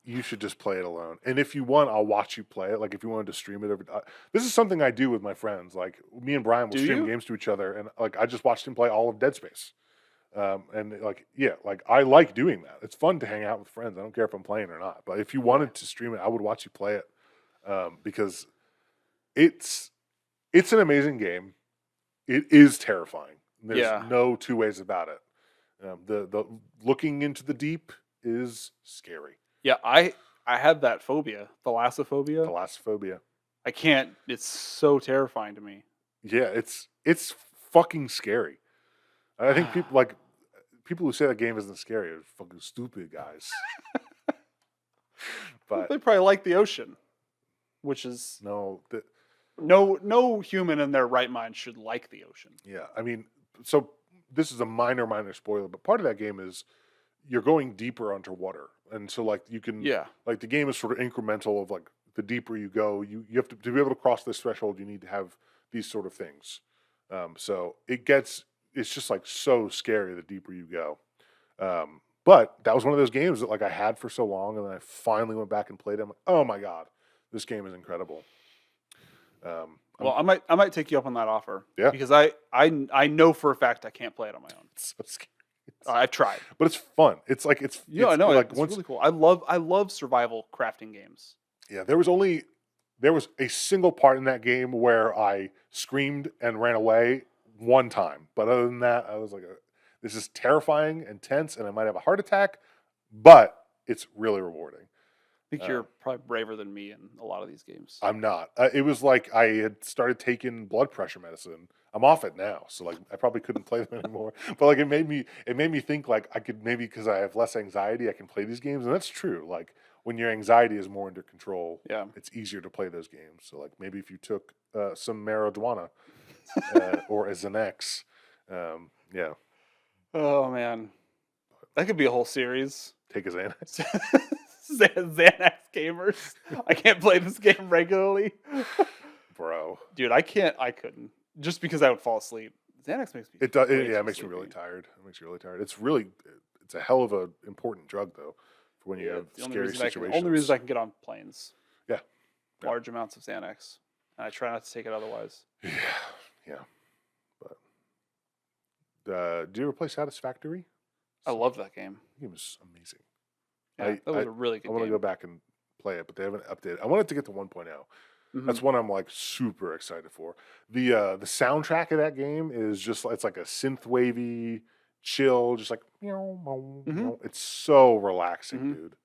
Speaker 2: you should just play it alone. And if you want, I'll watch you play it. Like if you wanted to stream it this is something I do with my friends. Like me and Brian will
Speaker 1: Do
Speaker 2: stream
Speaker 1: you?
Speaker 2: games to each other, and like I just watched him play all of Dead Space. And like yeah, like I like doing that. It's fun to hang out with friends. I don't care if I'm playing or not. But if you wanted to stream it, I would watch you play it because it's an amazing game. It is terrifying. There's
Speaker 1: Yeah,
Speaker 2: no two ways about it. The looking into the deep is scary.
Speaker 1: yeah. I have that phobia, thalassophobia.
Speaker 2: Thalassophobia.
Speaker 1: I can't. It's so terrifying to me.
Speaker 2: Yeah, it's fucking scary. I think people who say that game isn't scary are fucking stupid guys. But
Speaker 1: They probably like the ocean, which is
Speaker 2: no,
Speaker 1: no human in their right mind should like the ocean.
Speaker 2: yeah, I mean, so this is a minor spoiler, but part of that game is you're going deeper underwater, and so like you can
Speaker 1: Yeah,
Speaker 2: like the game is sort of incremental of like the deeper you go, you have to be able to cross this threshold. You need to have these sort of things. So it's just like so scary the deeper you go. But that was one of those games that like I had for so long, and then I finally went back and played it. I'm like, oh my god, this game is incredible.
Speaker 1: well, I might take you up on that offer.
Speaker 2: Yeah.
Speaker 1: Because I know for a fact I can't play it on my own.
Speaker 2: It's so scary.
Speaker 1: I've tried.
Speaker 2: But it's fun. It's like
Speaker 1: Yeah, I know.
Speaker 2: like
Speaker 1: It's
Speaker 2: once
Speaker 1: really cool. I love survival crafting games.
Speaker 2: yeah, there was a single part in that game where I screamed and ran away one time. But other than that, I was like, this is terrifying and tense, and I might have a heart attack, but it's really rewarding.
Speaker 1: I think you're probably braver than me in a lot of these games.
Speaker 2: I'm not. It was like I had started taking blood pressure medicine. I'm off it now, so like I probably couldn't play them anymore. But like it made me think like I could maybe because I have less anxiety, I can play these games, and that's true. Like when your anxiety is more under control,
Speaker 1: Yeah.
Speaker 2: it's easier to play those games. So like maybe if you took some marijuana or a Xanax, yeah,
Speaker 1: Oh man, that could be a whole series.
Speaker 2: take a Xanax.
Speaker 1: Xanax gamers. I can't play this game regularly.
Speaker 2: Bro.
Speaker 1: Dude, I can't. I couldn't. Just because I would fall asleep. Xanax makes me.
Speaker 2: It does.
Speaker 1: way
Speaker 2: Yeah,
Speaker 1: too
Speaker 2: it makes me really
Speaker 1: sleepy.
Speaker 2: tired. It makes you really tired. It's a hell of a important drug though for when you
Speaker 1: Yeah,
Speaker 2: have
Speaker 1: the only
Speaker 2: scary
Speaker 1: reason
Speaker 2: situations.
Speaker 1: only reason I can get on planes.
Speaker 2: Yeah. Yeah.
Speaker 1: Large amounts of Xanax. And I try not to take it otherwise.
Speaker 2: Yeah, yeah. But do you ever play Satisfactory?
Speaker 1: I love that game.
Speaker 2: The game is amazing.
Speaker 1: Yeah, that was a really good
Speaker 2: I want to
Speaker 1: game.
Speaker 2: go back and play it, but they haven't updated. I want it to get to 1.0.
Speaker 1: Mhm.
Speaker 2: That's one I'm like super excited for. The soundtrack of that game is just it's like a synth wavy, chill, just like it's so relaxing,
Speaker 1: Mhm.
Speaker 2: dude.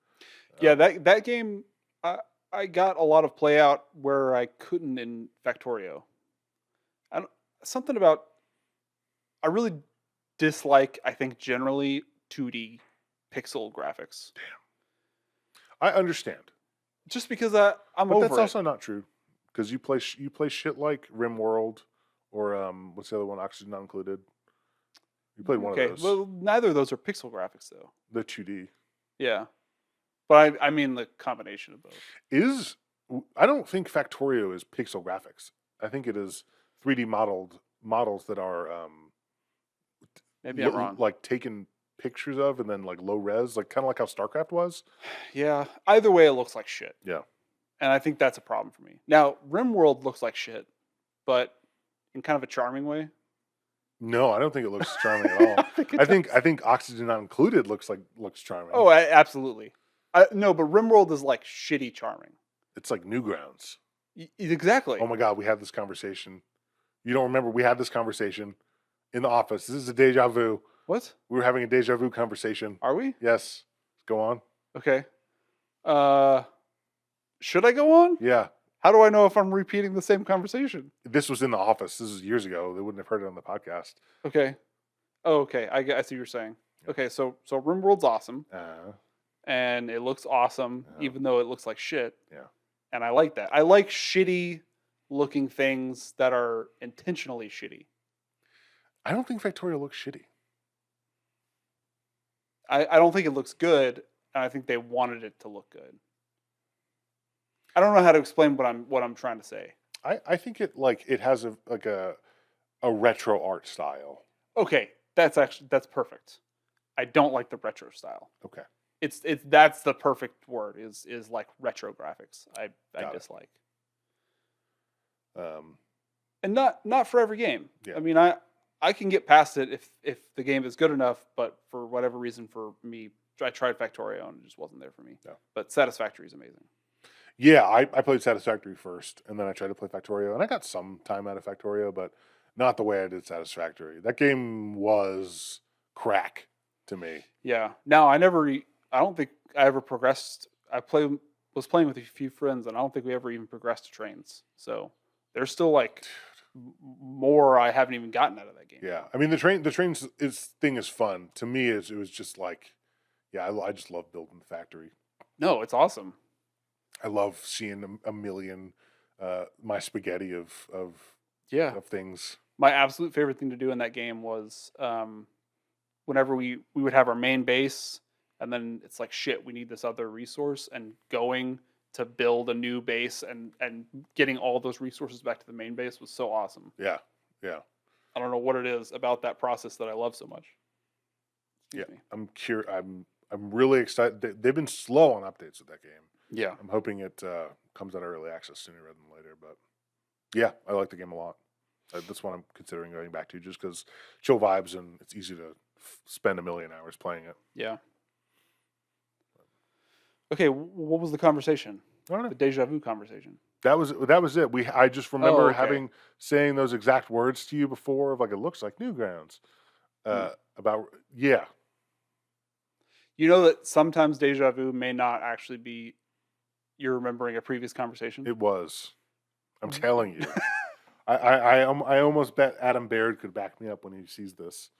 Speaker 1: Yeah, that game, I got a lot of play out where I couldn't in Factorio. I don't, something about I really dislike. I think generally 2D pixel graphics,
Speaker 2: I understand,
Speaker 1: just because I'm
Speaker 2: but
Speaker 1: over
Speaker 2: that's
Speaker 1: it.
Speaker 2: also not true because you play shit like RimWorld or what's the other one? Oxygen Not Included. You played one
Speaker 1: Okay,
Speaker 2: of those.
Speaker 1: well, neither of those are pixel graphics though.
Speaker 2: The 2D
Speaker 1: Yeah, but I mean the combination of both.
Speaker 2: I don't think Factorio is pixel graphics. I think it is 3D models that are
Speaker 1: Maybe I'm wrong.
Speaker 2: like taken pictures of and then like low res, like kind of like how StarCraft was.
Speaker 1: Yeah. Either way, it looks like shit.
Speaker 2: Yeah.
Speaker 1: And I think that's a problem for me. Now, RimWorld looks like shit, but in kind of a charming way.
Speaker 2: No, I don't think it looks charming at all. I think Oxygen Not Included looks charming.
Speaker 1: Oh, absolutely. No, but RimWorld is like shitty charming.
Speaker 2: It's like Newgrounds.
Speaker 1: Exactly.
Speaker 2: Oh my God, we had this conversation. You don't remember? We had this conversation in the office. This is a deja vu.
Speaker 1: What?
Speaker 2: We were having a deja vu conversation.
Speaker 1: Are we?
Speaker 2: Yes. Go on.
Speaker 1: Okay. Should I go on?
Speaker 2: Yeah.
Speaker 1: How do I know if I'm repeating the same conversation?
Speaker 2: This was in the office. This was years ago. They wouldn't have heard it on the podcast.
Speaker 1: Okay. Oh, okay. I see what you're saying.
Speaker 2: Yeah.
Speaker 1: Okay, so RimWorld's awesome.
Speaker 2: Uh,
Speaker 1: And it looks awesome, even though it looks like shit.
Speaker 2: Yeah.
Speaker 1: And I like that. I like shitty looking things that are intentionally shitty.
Speaker 2: I don't think Factorio looks shitty.
Speaker 1: I don't think it looks good, and I think they wanted it to look good. I don't know how to explain what I'm trying to say.
Speaker 2: I think it has a retro art style.
Speaker 1: Okay, that's perfect. I don't like the retro style.
Speaker 2: Okay.
Speaker 1: That's the perfect word is like retro graphics. I dislike. And not for every game.
Speaker 2: Yeah.
Speaker 1: I mean, I can get past it if the game is good enough, but for whatever reason, for me, I tried Factorio and it just wasn't there for me.
Speaker 2: Yeah.
Speaker 1: But Satisfactory is amazing.
Speaker 2: Yeah, I played Satisfactory first, and then I tried to play Factorio, and I got some time out of Factorio, but not the way I did Satisfactory. That game was crack to me.
Speaker 1: Yeah. Now I don't think I ever progressed. Was playing with a few friends, and I don't think we ever even progressed to trains. So there's still like more I haven't even gotten out of that game.
Speaker 2: Yeah, I mean the trains thing is fun to me. It was just like, yeah, I just love building the factory.
Speaker 1: No, it's awesome.
Speaker 2: I love seeing a million my spaghetti of things.
Speaker 1: My absolute favorite thing to do in that game was whenever we would have our main base, and then it's like, shit, we need this other resource, and going to build a new base and getting all those resources back to the main base was so awesome.
Speaker 2: Yeah, yeah.
Speaker 1: I don't know what it is about that process that I love so much.
Speaker 2: Excuse me. I'm really excited. They've been slow on updates with that game.
Speaker 1: Yeah.
Speaker 2: I'm hoping it comes out of early access sooner rather than later. But yeah, I like the game a lot. That's what I'm considering going back to, just because chill vibes and it's easy to spend a million hours playing it.
Speaker 1: Yeah. Okay, what was the conversation?
Speaker 2: I don't know.
Speaker 1: The deja vu conversation.
Speaker 2: That was it. I just remember saying those exact words to you before, of like, it looks like Newgrounds. About yeah.
Speaker 1: You know that sometimes deja vu may not actually be you're remembering a previous conversation.
Speaker 2: It was. I'm telling you. I almost bet Adam Baird could back me up when he sees this,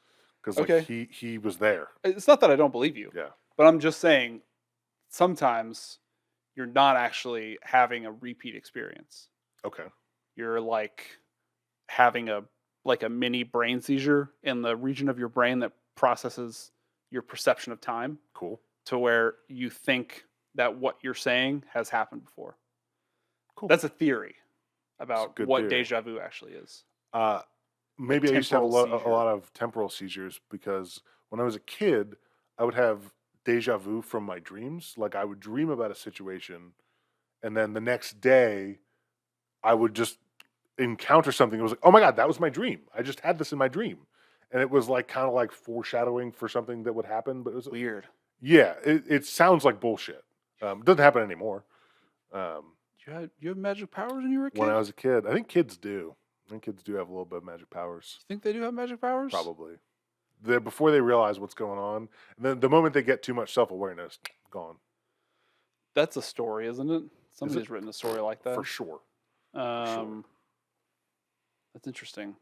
Speaker 2: because he was there.
Speaker 1: It's not that I don't believe you.
Speaker 2: Yeah.
Speaker 1: But I'm just saying, sometimes you're not actually having a repeat experience.
Speaker 2: Okay.
Speaker 1: You're like having a mini brain seizure in the region of your brain that processes your perception of time.
Speaker 2: Cool.
Speaker 1: To where you think that what you're saying has happened before.
Speaker 2: Cool.
Speaker 1: That's a theory about what
Speaker 2: theory.
Speaker 1: deja vu actually is.
Speaker 2: Maybe I used to have a
Speaker 1: Temporal
Speaker 2: lot of temporal seizures, because when I was a kid, I would have deja vu from my dreams. Like, I would dream about a situation, and then the next day, I would just encounter something. It was like, oh my God, that was my dream. I just had this in my dream. And it was like kind of like foreshadowing for something that would happen. But it was
Speaker 1: weird.
Speaker 2: Yeah, it sounds like bullshit. It doesn't happen anymore.
Speaker 1: You have magic powers when you were a kid?
Speaker 2: When I was a kid. I think kids do. I think kids do have a little bit of magic powers.
Speaker 1: You think they do have magic powers?
Speaker 2: Probably. Before they realize what's going on. And then the moment they get too much self-awareness, gone.
Speaker 1: That's a story, isn't it? Somebody's written a story like that.
Speaker 2: For sure.
Speaker 1: That's interesting.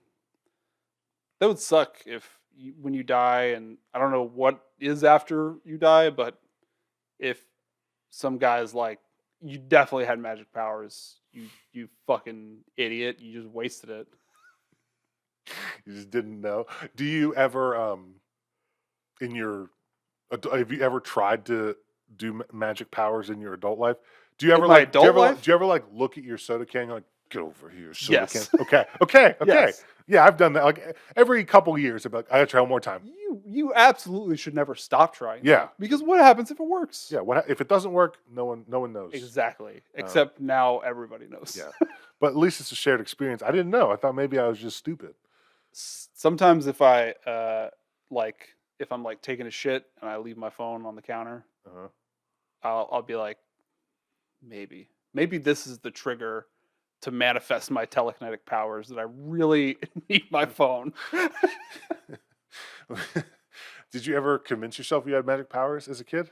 Speaker 1: That would suck if when you die, and I don't know what is after you die, but if some guy's like, you definitely had magic powers, you fucking idiot, you just wasted it.
Speaker 2: You just didn't know. Do you ever have you ever tried to do magic powers in your adult life? Do you ever
Speaker 1: life?
Speaker 2: Do you ever like look at your soda can and like, get over here. So
Speaker 1: Yes.
Speaker 2: Okay.
Speaker 1: Yes.
Speaker 2: Yeah, I've done that. Like every couple years, I'd be like, I gotta try one more time.
Speaker 1: You absolutely should never stop trying.
Speaker 2: Yeah.
Speaker 1: Because what happens if it works?
Speaker 2: Yeah. If it doesn't work, no one knows.
Speaker 1: Exactly. Except now everybody knows.
Speaker 2: Yeah. But at least it's a shared experience. I didn't know. I thought maybe I was just stupid.
Speaker 1: Sometimes if I if I'm like taking a shit and I leave my phone on the counter,
Speaker 2: Uh-huh.
Speaker 1: I'll be like, maybe this is the trigger to manifest my telekinetic powers, that I really need my phone.
Speaker 2: Did you ever convince yourself you had magic powers as a kid?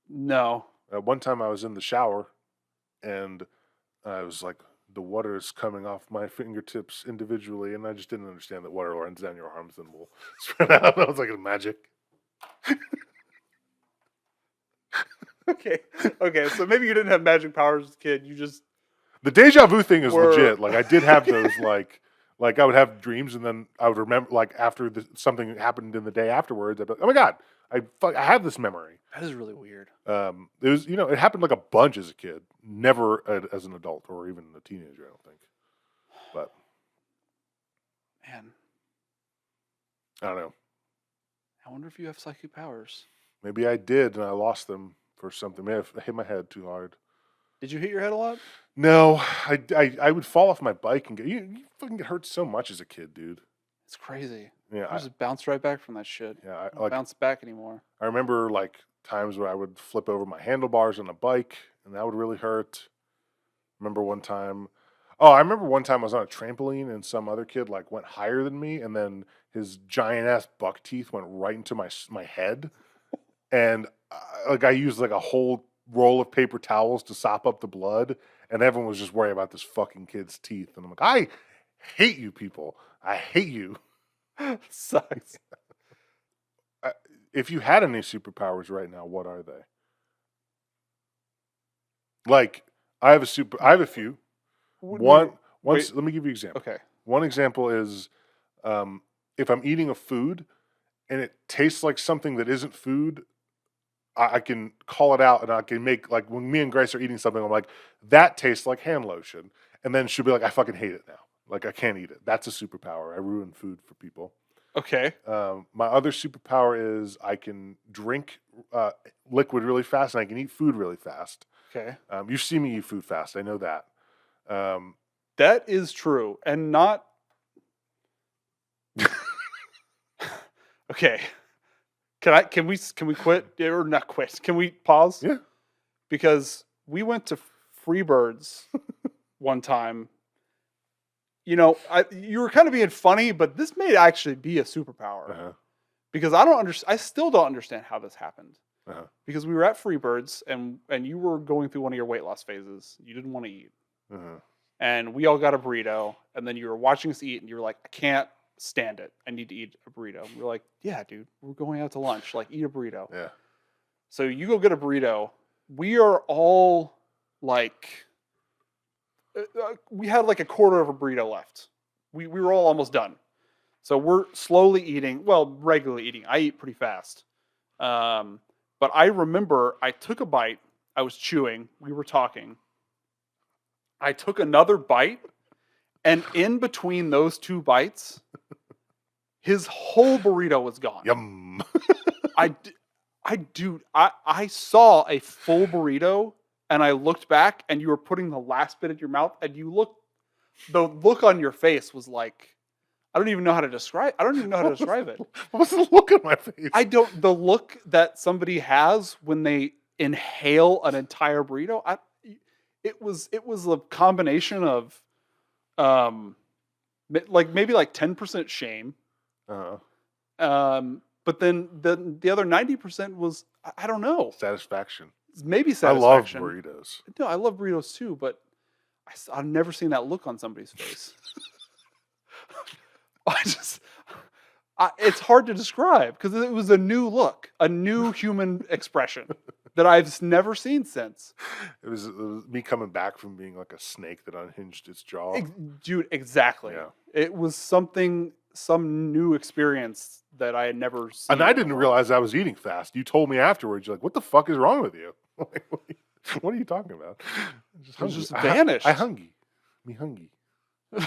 Speaker 1: No.
Speaker 2: One time I was in the shower and I was like, the water is coming off my fingertips individually, and I just didn't understand that water runs down your arms and will spread out. I was like, magic.
Speaker 1: Okay. So maybe you didn't have magic powers as a kid. You just
Speaker 2: The deja vu thing is
Speaker 1: were...
Speaker 2: legit. Like I did have those, like I would have dreams, and then I would remember, like after something happened in the day afterwards, I'd be like, oh my god, I have this memory.
Speaker 1: That is really weird.
Speaker 2: It was, it happened like a bunch as a kid, never as an adult or even a teenager, I don't think. But
Speaker 1: man,
Speaker 2: I don't know.
Speaker 1: I wonder if you have psychic powers.
Speaker 2: Maybe I did, and I lost them for something. Maybe I hit my head too hard.
Speaker 1: Did you hit your head a lot?
Speaker 2: No, I would fall off my bike and you fucking get hurt so much as a kid, dude.
Speaker 1: It's crazy.
Speaker 2: Yeah,
Speaker 1: I just bounced right back from that shit.
Speaker 2: Yeah,
Speaker 1: I don't bounce back anymore.
Speaker 2: I remember like times where I would flip over my handlebars on a bike, and that would really hurt. I remember one time I was on a trampoline, and some other kid like went higher than me, and then his giant ass buck teeth went right into my head, and I used like a whole roll of paper towels to sop up the blood, and everyone was just worried about this fucking kid's teeth, and I'm like, I hate you people. I hate you.
Speaker 1: Sucks.
Speaker 2: If you had any superpowers right now, what are they? Like, I have a few. Let me give you an example.
Speaker 1: Okay.
Speaker 2: One example is if I'm eating a food and it tastes like something that isn't food, I can call it out, and I can make, like, when me and Grace are eating something, I'm like, that tastes like hand lotion. And then she'll be like, I fucking hate it now. Like, I can't eat it. That's a superpower. I ruin food for people.
Speaker 1: Okay.
Speaker 2: My other superpower is I can drink liquid really fast, and I can eat food really fast.
Speaker 1: Okay.
Speaker 2: You see me eat food fast. I know that.
Speaker 1: That is true, and not... Okay. Can we quit or not quit? Can we pause?
Speaker 2: Yeah.
Speaker 1: Because we went to Freebirds one time. You were kind of being funny, but this may actually be a superpower.
Speaker 2: Uh-huh.
Speaker 1: Because I still don't understand how this happened.
Speaker 2: Uh-huh.
Speaker 1: Because we were at Freebirds and you were going through one of your weight loss phases. You didn't want to eat.
Speaker 2: Uh-huh.
Speaker 1: And we all got a burrito, and then you were watching us eat, and you were like, I can't stand it. I need to eat a burrito. We're like, yeah, dude, we're going out to lunch. Like, eat a burrito.
Speaker 2: Yeah.
Speaker 1: So you go get a burrito. We are all like, we had like a quarter of a burrito left. We were all almost done. So we're slowly eating, regularly eating. I eat pretty fast. But I remember I took a bite. I was chewing. We were talking. I took another bite. And in between those two bites, his whole burrito was gone.
Speaker 2: Yum.
Speaker 1: I saw a full burrito, and I looked back, and you were putting the last bit in your mouth, and the look on your face was like, I don't even know how to describe it.
Speaker 2: What was the look on my face?
Speaker 1: The look that somebody has when they inhale an entire burrito. It was a combination of maybe 10% shame. But then the other 90% was, I don't know.
Speaker 2: Satisfaction.
Speaker 1: Maybe satisfaction.
Speaker 2: I love burritos.
Speaker 1: No, I love burritos too, but I've never seen that look on somebody's face. It's hard to describe because it was a new look, a new human expression that I've never seen since.
Speaker 2: It was me coming back from being like a snake that unhinged its jaw.
Speaker 1: Dude, exactly.
Speaker 2: Yeah.
Speaker 1: It was some new experience that I had never seen.
Speaker 2: And I didn't realize I was eating fast. You told me afterwards, you're like, what the fuck is wrong with you? Like, what are you talking about?
Speaker 1: Just vanished.
Speaker 2: I hungry. Me hungry. I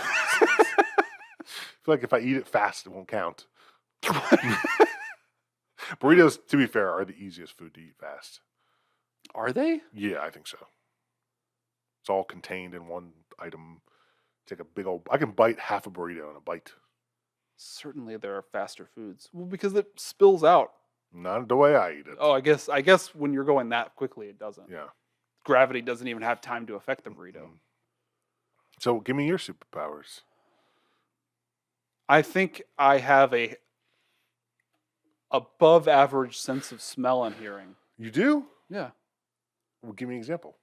Speaker 2: feel like if I eat it fast, it won't count. Burritos, to be fair, are the easiest food to eat fast.
Speaker 1: Are they?
Speaker 2: Yeah, I think so. It's all contained in one item. Take a big old. I can bite half a burrito in a bite.
Speaker 1: Certainly, there are faster foods. Well, because it spills out.
Speaker 2: Not the way I eat it.
Speaker 1: Oh, I guess when you're going that quickly, it doesn't.
Speaker 2: Yeah.
Speaker 1: Gravity doesn't even have time to affect the burrito.
Speaker 2: Mm-hmm. So, give me your superpowers.
Speaker 1: I think I have a above average sense of smell and hearing.
Speaker 2: You do?
Speaker 1: Yeah.
Speaker 2: Well, give me an example.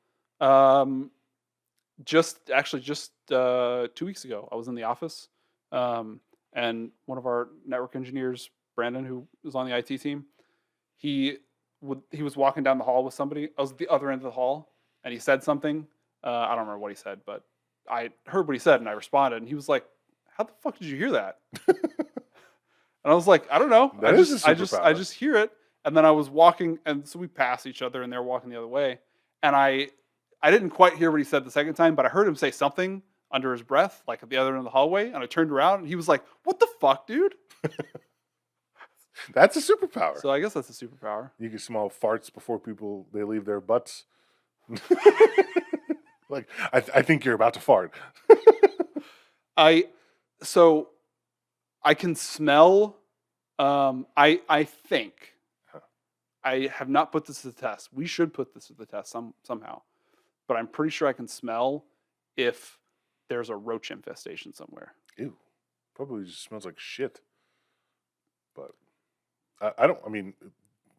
Speaker 1: Just 2 weeks ago, I was in the office, and one of our network engineers, Brandon, who was on the IT team, he was walking down the hall with somebody. I was at the other end of the hall, and he said something. I don't remember what he said, but I heard what he said, and I responded. And he was like, "How the fuck did you hear that?" And I was like, "I don't know.
Speaker 2: That
Speaker 1: I
Speaker 2: is a
Speaker 1: just
Speaker 2: superpower.
Speaker 1: hear it." And then I was walking, and so we passed each other, and they were walking the other way, and I didn't quite hear what he said the second time, but I heard him say something under his breath, like at the other end of the hallway, and I turned around, and he was like, "What the fuck, dude?"
Speaker 2: That's a superpower.
Speaker 1: So I guess that's a superpower.
Speaker 2: You can smell farts before they leave their butts. Like, I think you're about to fart.
Speaker 1: I can smell. I think I have not put this to the test. We should put this to the test somehow, but I'm pretty sure I can smell if there's a roach infestation somewhere.
Speaker 2: Ew, probably just smells like shit. But I don't. I mean,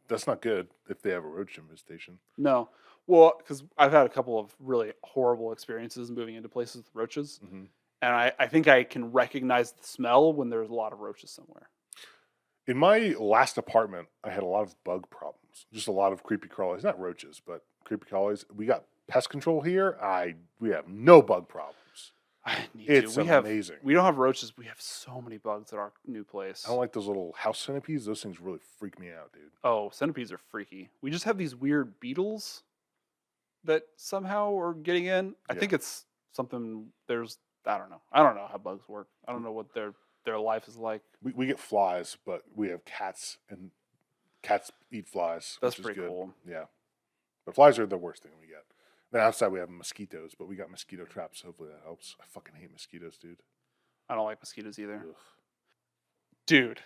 Speaker 2: that's not good if they have a roach infestation.
Speaker 1: No, well, because I've had a couple of really horrible experiences moving into places with roaches,
Speaker 2: Mm-hmm.
Speaker 1: and I think I can recognize the smell when there's a lot of roaches somewhere.
Speaker 2: In my last apartment, I had a lot of bug problems. Just a lot of creepy crawlies. Not roaches, but creepy crawlies. We got pest control here. We have no bug problems.
Speaker 1: I need
Speaker 2: It's
Speaker 1: to.
Speaker 2: amazing.
Speaker 1: We don't have roaches. We have so many bugs at our new place.
Speaker 2: I don't like those little house centipedes. Those things really freak me out, dude.
Speaker 1: Oh, centipedes are freaky. We just have these weird beetles that somehow are getting in. I think it's something. I don't know. I don't know how bugs work. I don't know what their life is like.
Speaker 2: We get flies, but we have cats, and cats eat flies.
Speaker 1: That's
Speaker 2: which is
Speaker 1: pretty
Speaker 2: good.
Speaker 1: cool.
Speaker 2: Yeah, but flies are the worst thing we get. Then outside we have mosquitoes, but we got mosquito traps. Hopefully that helps. I fucking hate mosquitoes, dude.
Speaker 1: I don't like mosquitoes either.
Speaker 2: Ugh.
Speaker 1: Dude,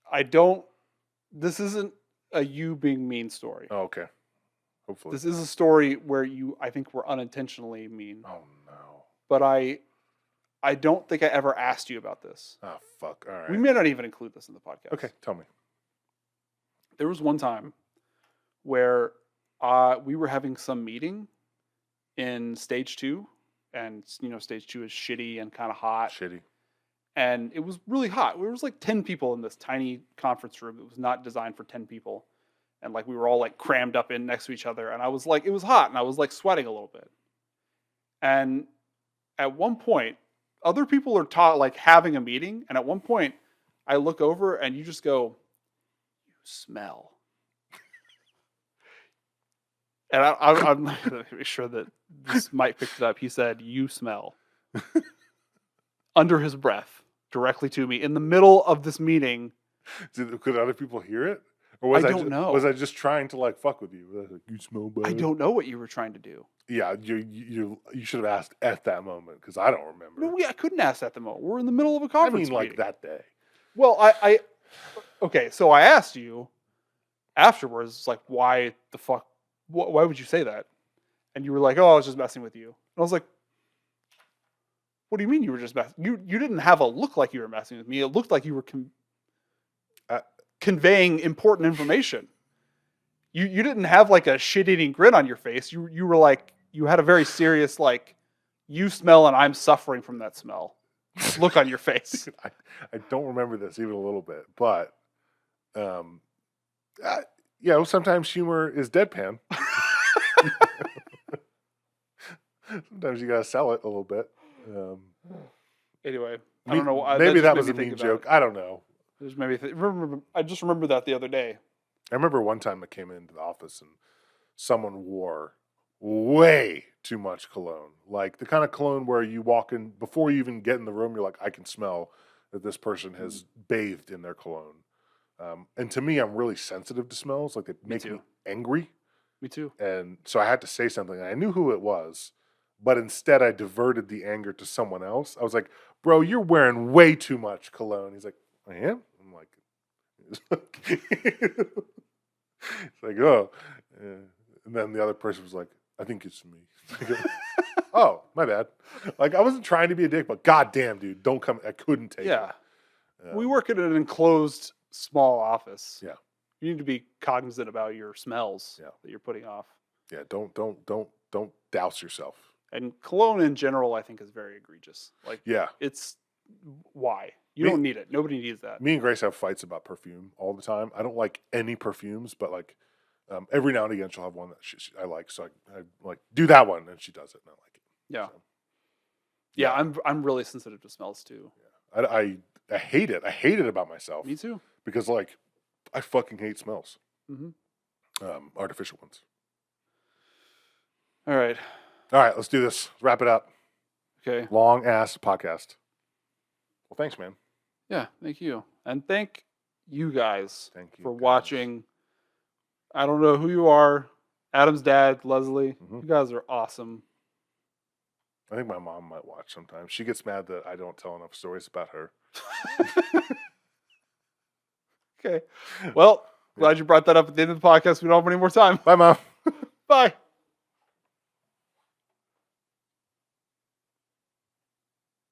Speaker 1: I don't. This isn't a you being mean story.
Speaker 2: Oh, okay. Hopefully.
Speaker 1: This is a story where I think, were unintentionally mean.
Speaker 2: Oh no.
Speaker 1: But I don't think I ever asked you about this.
Speaker 2: Oh fuck. All right.
Speaker 1: We may not even include this in the podcast.
Speaker 2: Okay, tell me.
Speaker 1: There was one time where we were having some meeting in stage 2, and stage 2 is shitty and kind of hot.
Speaker 2: Shitty.
Speaker 1: And it was really hot. There was like 10 people in this tiny conference room. It was not designed for 10 people. And like we were all like crammed up in next to each other. And I was like, it was hot, and I was like sweating a little bit. And at one point, other people are like having a meeting. And at one point, I look over and you just go, "You smell." And I'm not going to make sure that this mic picked it up. He said, "You smell." Under his breath, directly to me in the middle of this meeting.
Speaker 2: Could other people hear it? Or
Speaker 1: I don't know.
Speaker 2: Was I just trying to like fuck with you? Like, you smell bad.
Speaker 1: I don't know what you were trying to do.
Speaker 2: Yeah, you should have asked at that moment because I don't remember.
Speaker 1: No, I couldn't ask at the moment. We're in the middle of a conference
Speaker 2: like
Speaker 1: meeting.
Speaker 2: that day.
Speaker 1: Well, okay, so I asked you afterwards, like, why the fuck? Why would you say that? And you were like, "Oh, I was just messing with you." And I was like, "What do you mean you were just messing? You didn't have a look like you were messing with me. It looked like you were conveying important information. You didn't have like a shit-eating grin on your face. You were like, you had a very serious like, you smell and I'm suffering from that smell look on your face."
Speaker 2: I don't remember this even a little bit, but sometimes humor is deadpan. Sometimes you gotta sell it a little bit.
Speaker 1: Anyway, I don't know.
Speaker 2: Maybe that was a mean joke. I don't know.
Speaker 1: I just remember that the other day.
Speaker 2: I remember one time I came into the office and someone wore way too much cologne. Like the kind of cologne where you walk in before you even get in the room, you're like, I can smell that this person has bathed in their cologne. And to me, I'm really sensitive to smells. Like they make me
Speaker 1: too.
Speaker 2: angry.
Speaker 1: Me too.
Speaker 2: And so I had to say something. And I knew who it was, but instead I diverted the anger to someone else. I was like, bro, you're wearing way too much cologne. He's like, I am? I'm like, it's like, oh. Yeah. And then the other person was like, I think it's me. Oh, my bad. Like, I wasn't trying to be a dick, but goddamn, dude, don't come. I couldn't take
Speaker 1: Yeah.
Speaker 2: it.
Speaker 1: We work in an enclosed, small office.
Speaker 2: Yeah.
Speaker 1: You need to be cognizant about your smells that you're putting off.
Speaker 2: Yeah, don't douse yourself.
Speaker 1: And cologne in general, I think, is very egregious. Like,
Speaker 2: Yeah.
Speaker 1: it's why? You don't need it. Nobody needs that.
Speaker 2: Me and Grace have fights about perfume all the time. I don't like any perfumes, but like every now and again she'll have one that I like. So I like do that one, and she does it, and I like it.
Speaker 1: Yeah.
Speaker 2: So,
Speaker 1: yeah, I'm really sensitive to smells too.
Speaker 2: Yeah. I hate it. I hate it about myself.
Speaker 1: Me too.
Speaker 2: Because like I fucking hate smells.
Speaker 1: Mm-hmm.
Speaker 2: Artificial ones.
Speaker 1: All right,
Speaker 2: let's do this. Let's wrap it up.
Speaker 1: Okay.
Speaker 2: Long ass podcast. Well, thanks, man.
Speaker 1: Yeah, thank you. And thank you guys for
Speaker 2: guys.
Speaker 1: watching. I don't know who you are. Adam's dad, Leslie.
Speaker 2: Mm-hmm.
Speaker 1: You guys are awesome.
Speaker 2: I think my mom might watch sometimes. She gets mad that I don't tell enough stories about her.
Speaker 1: Okay. Well, glad you brought that up at the end of the podcast. We don't have any more time.
Speaker 2: Bye, Mom.
Speaker 1: Bye.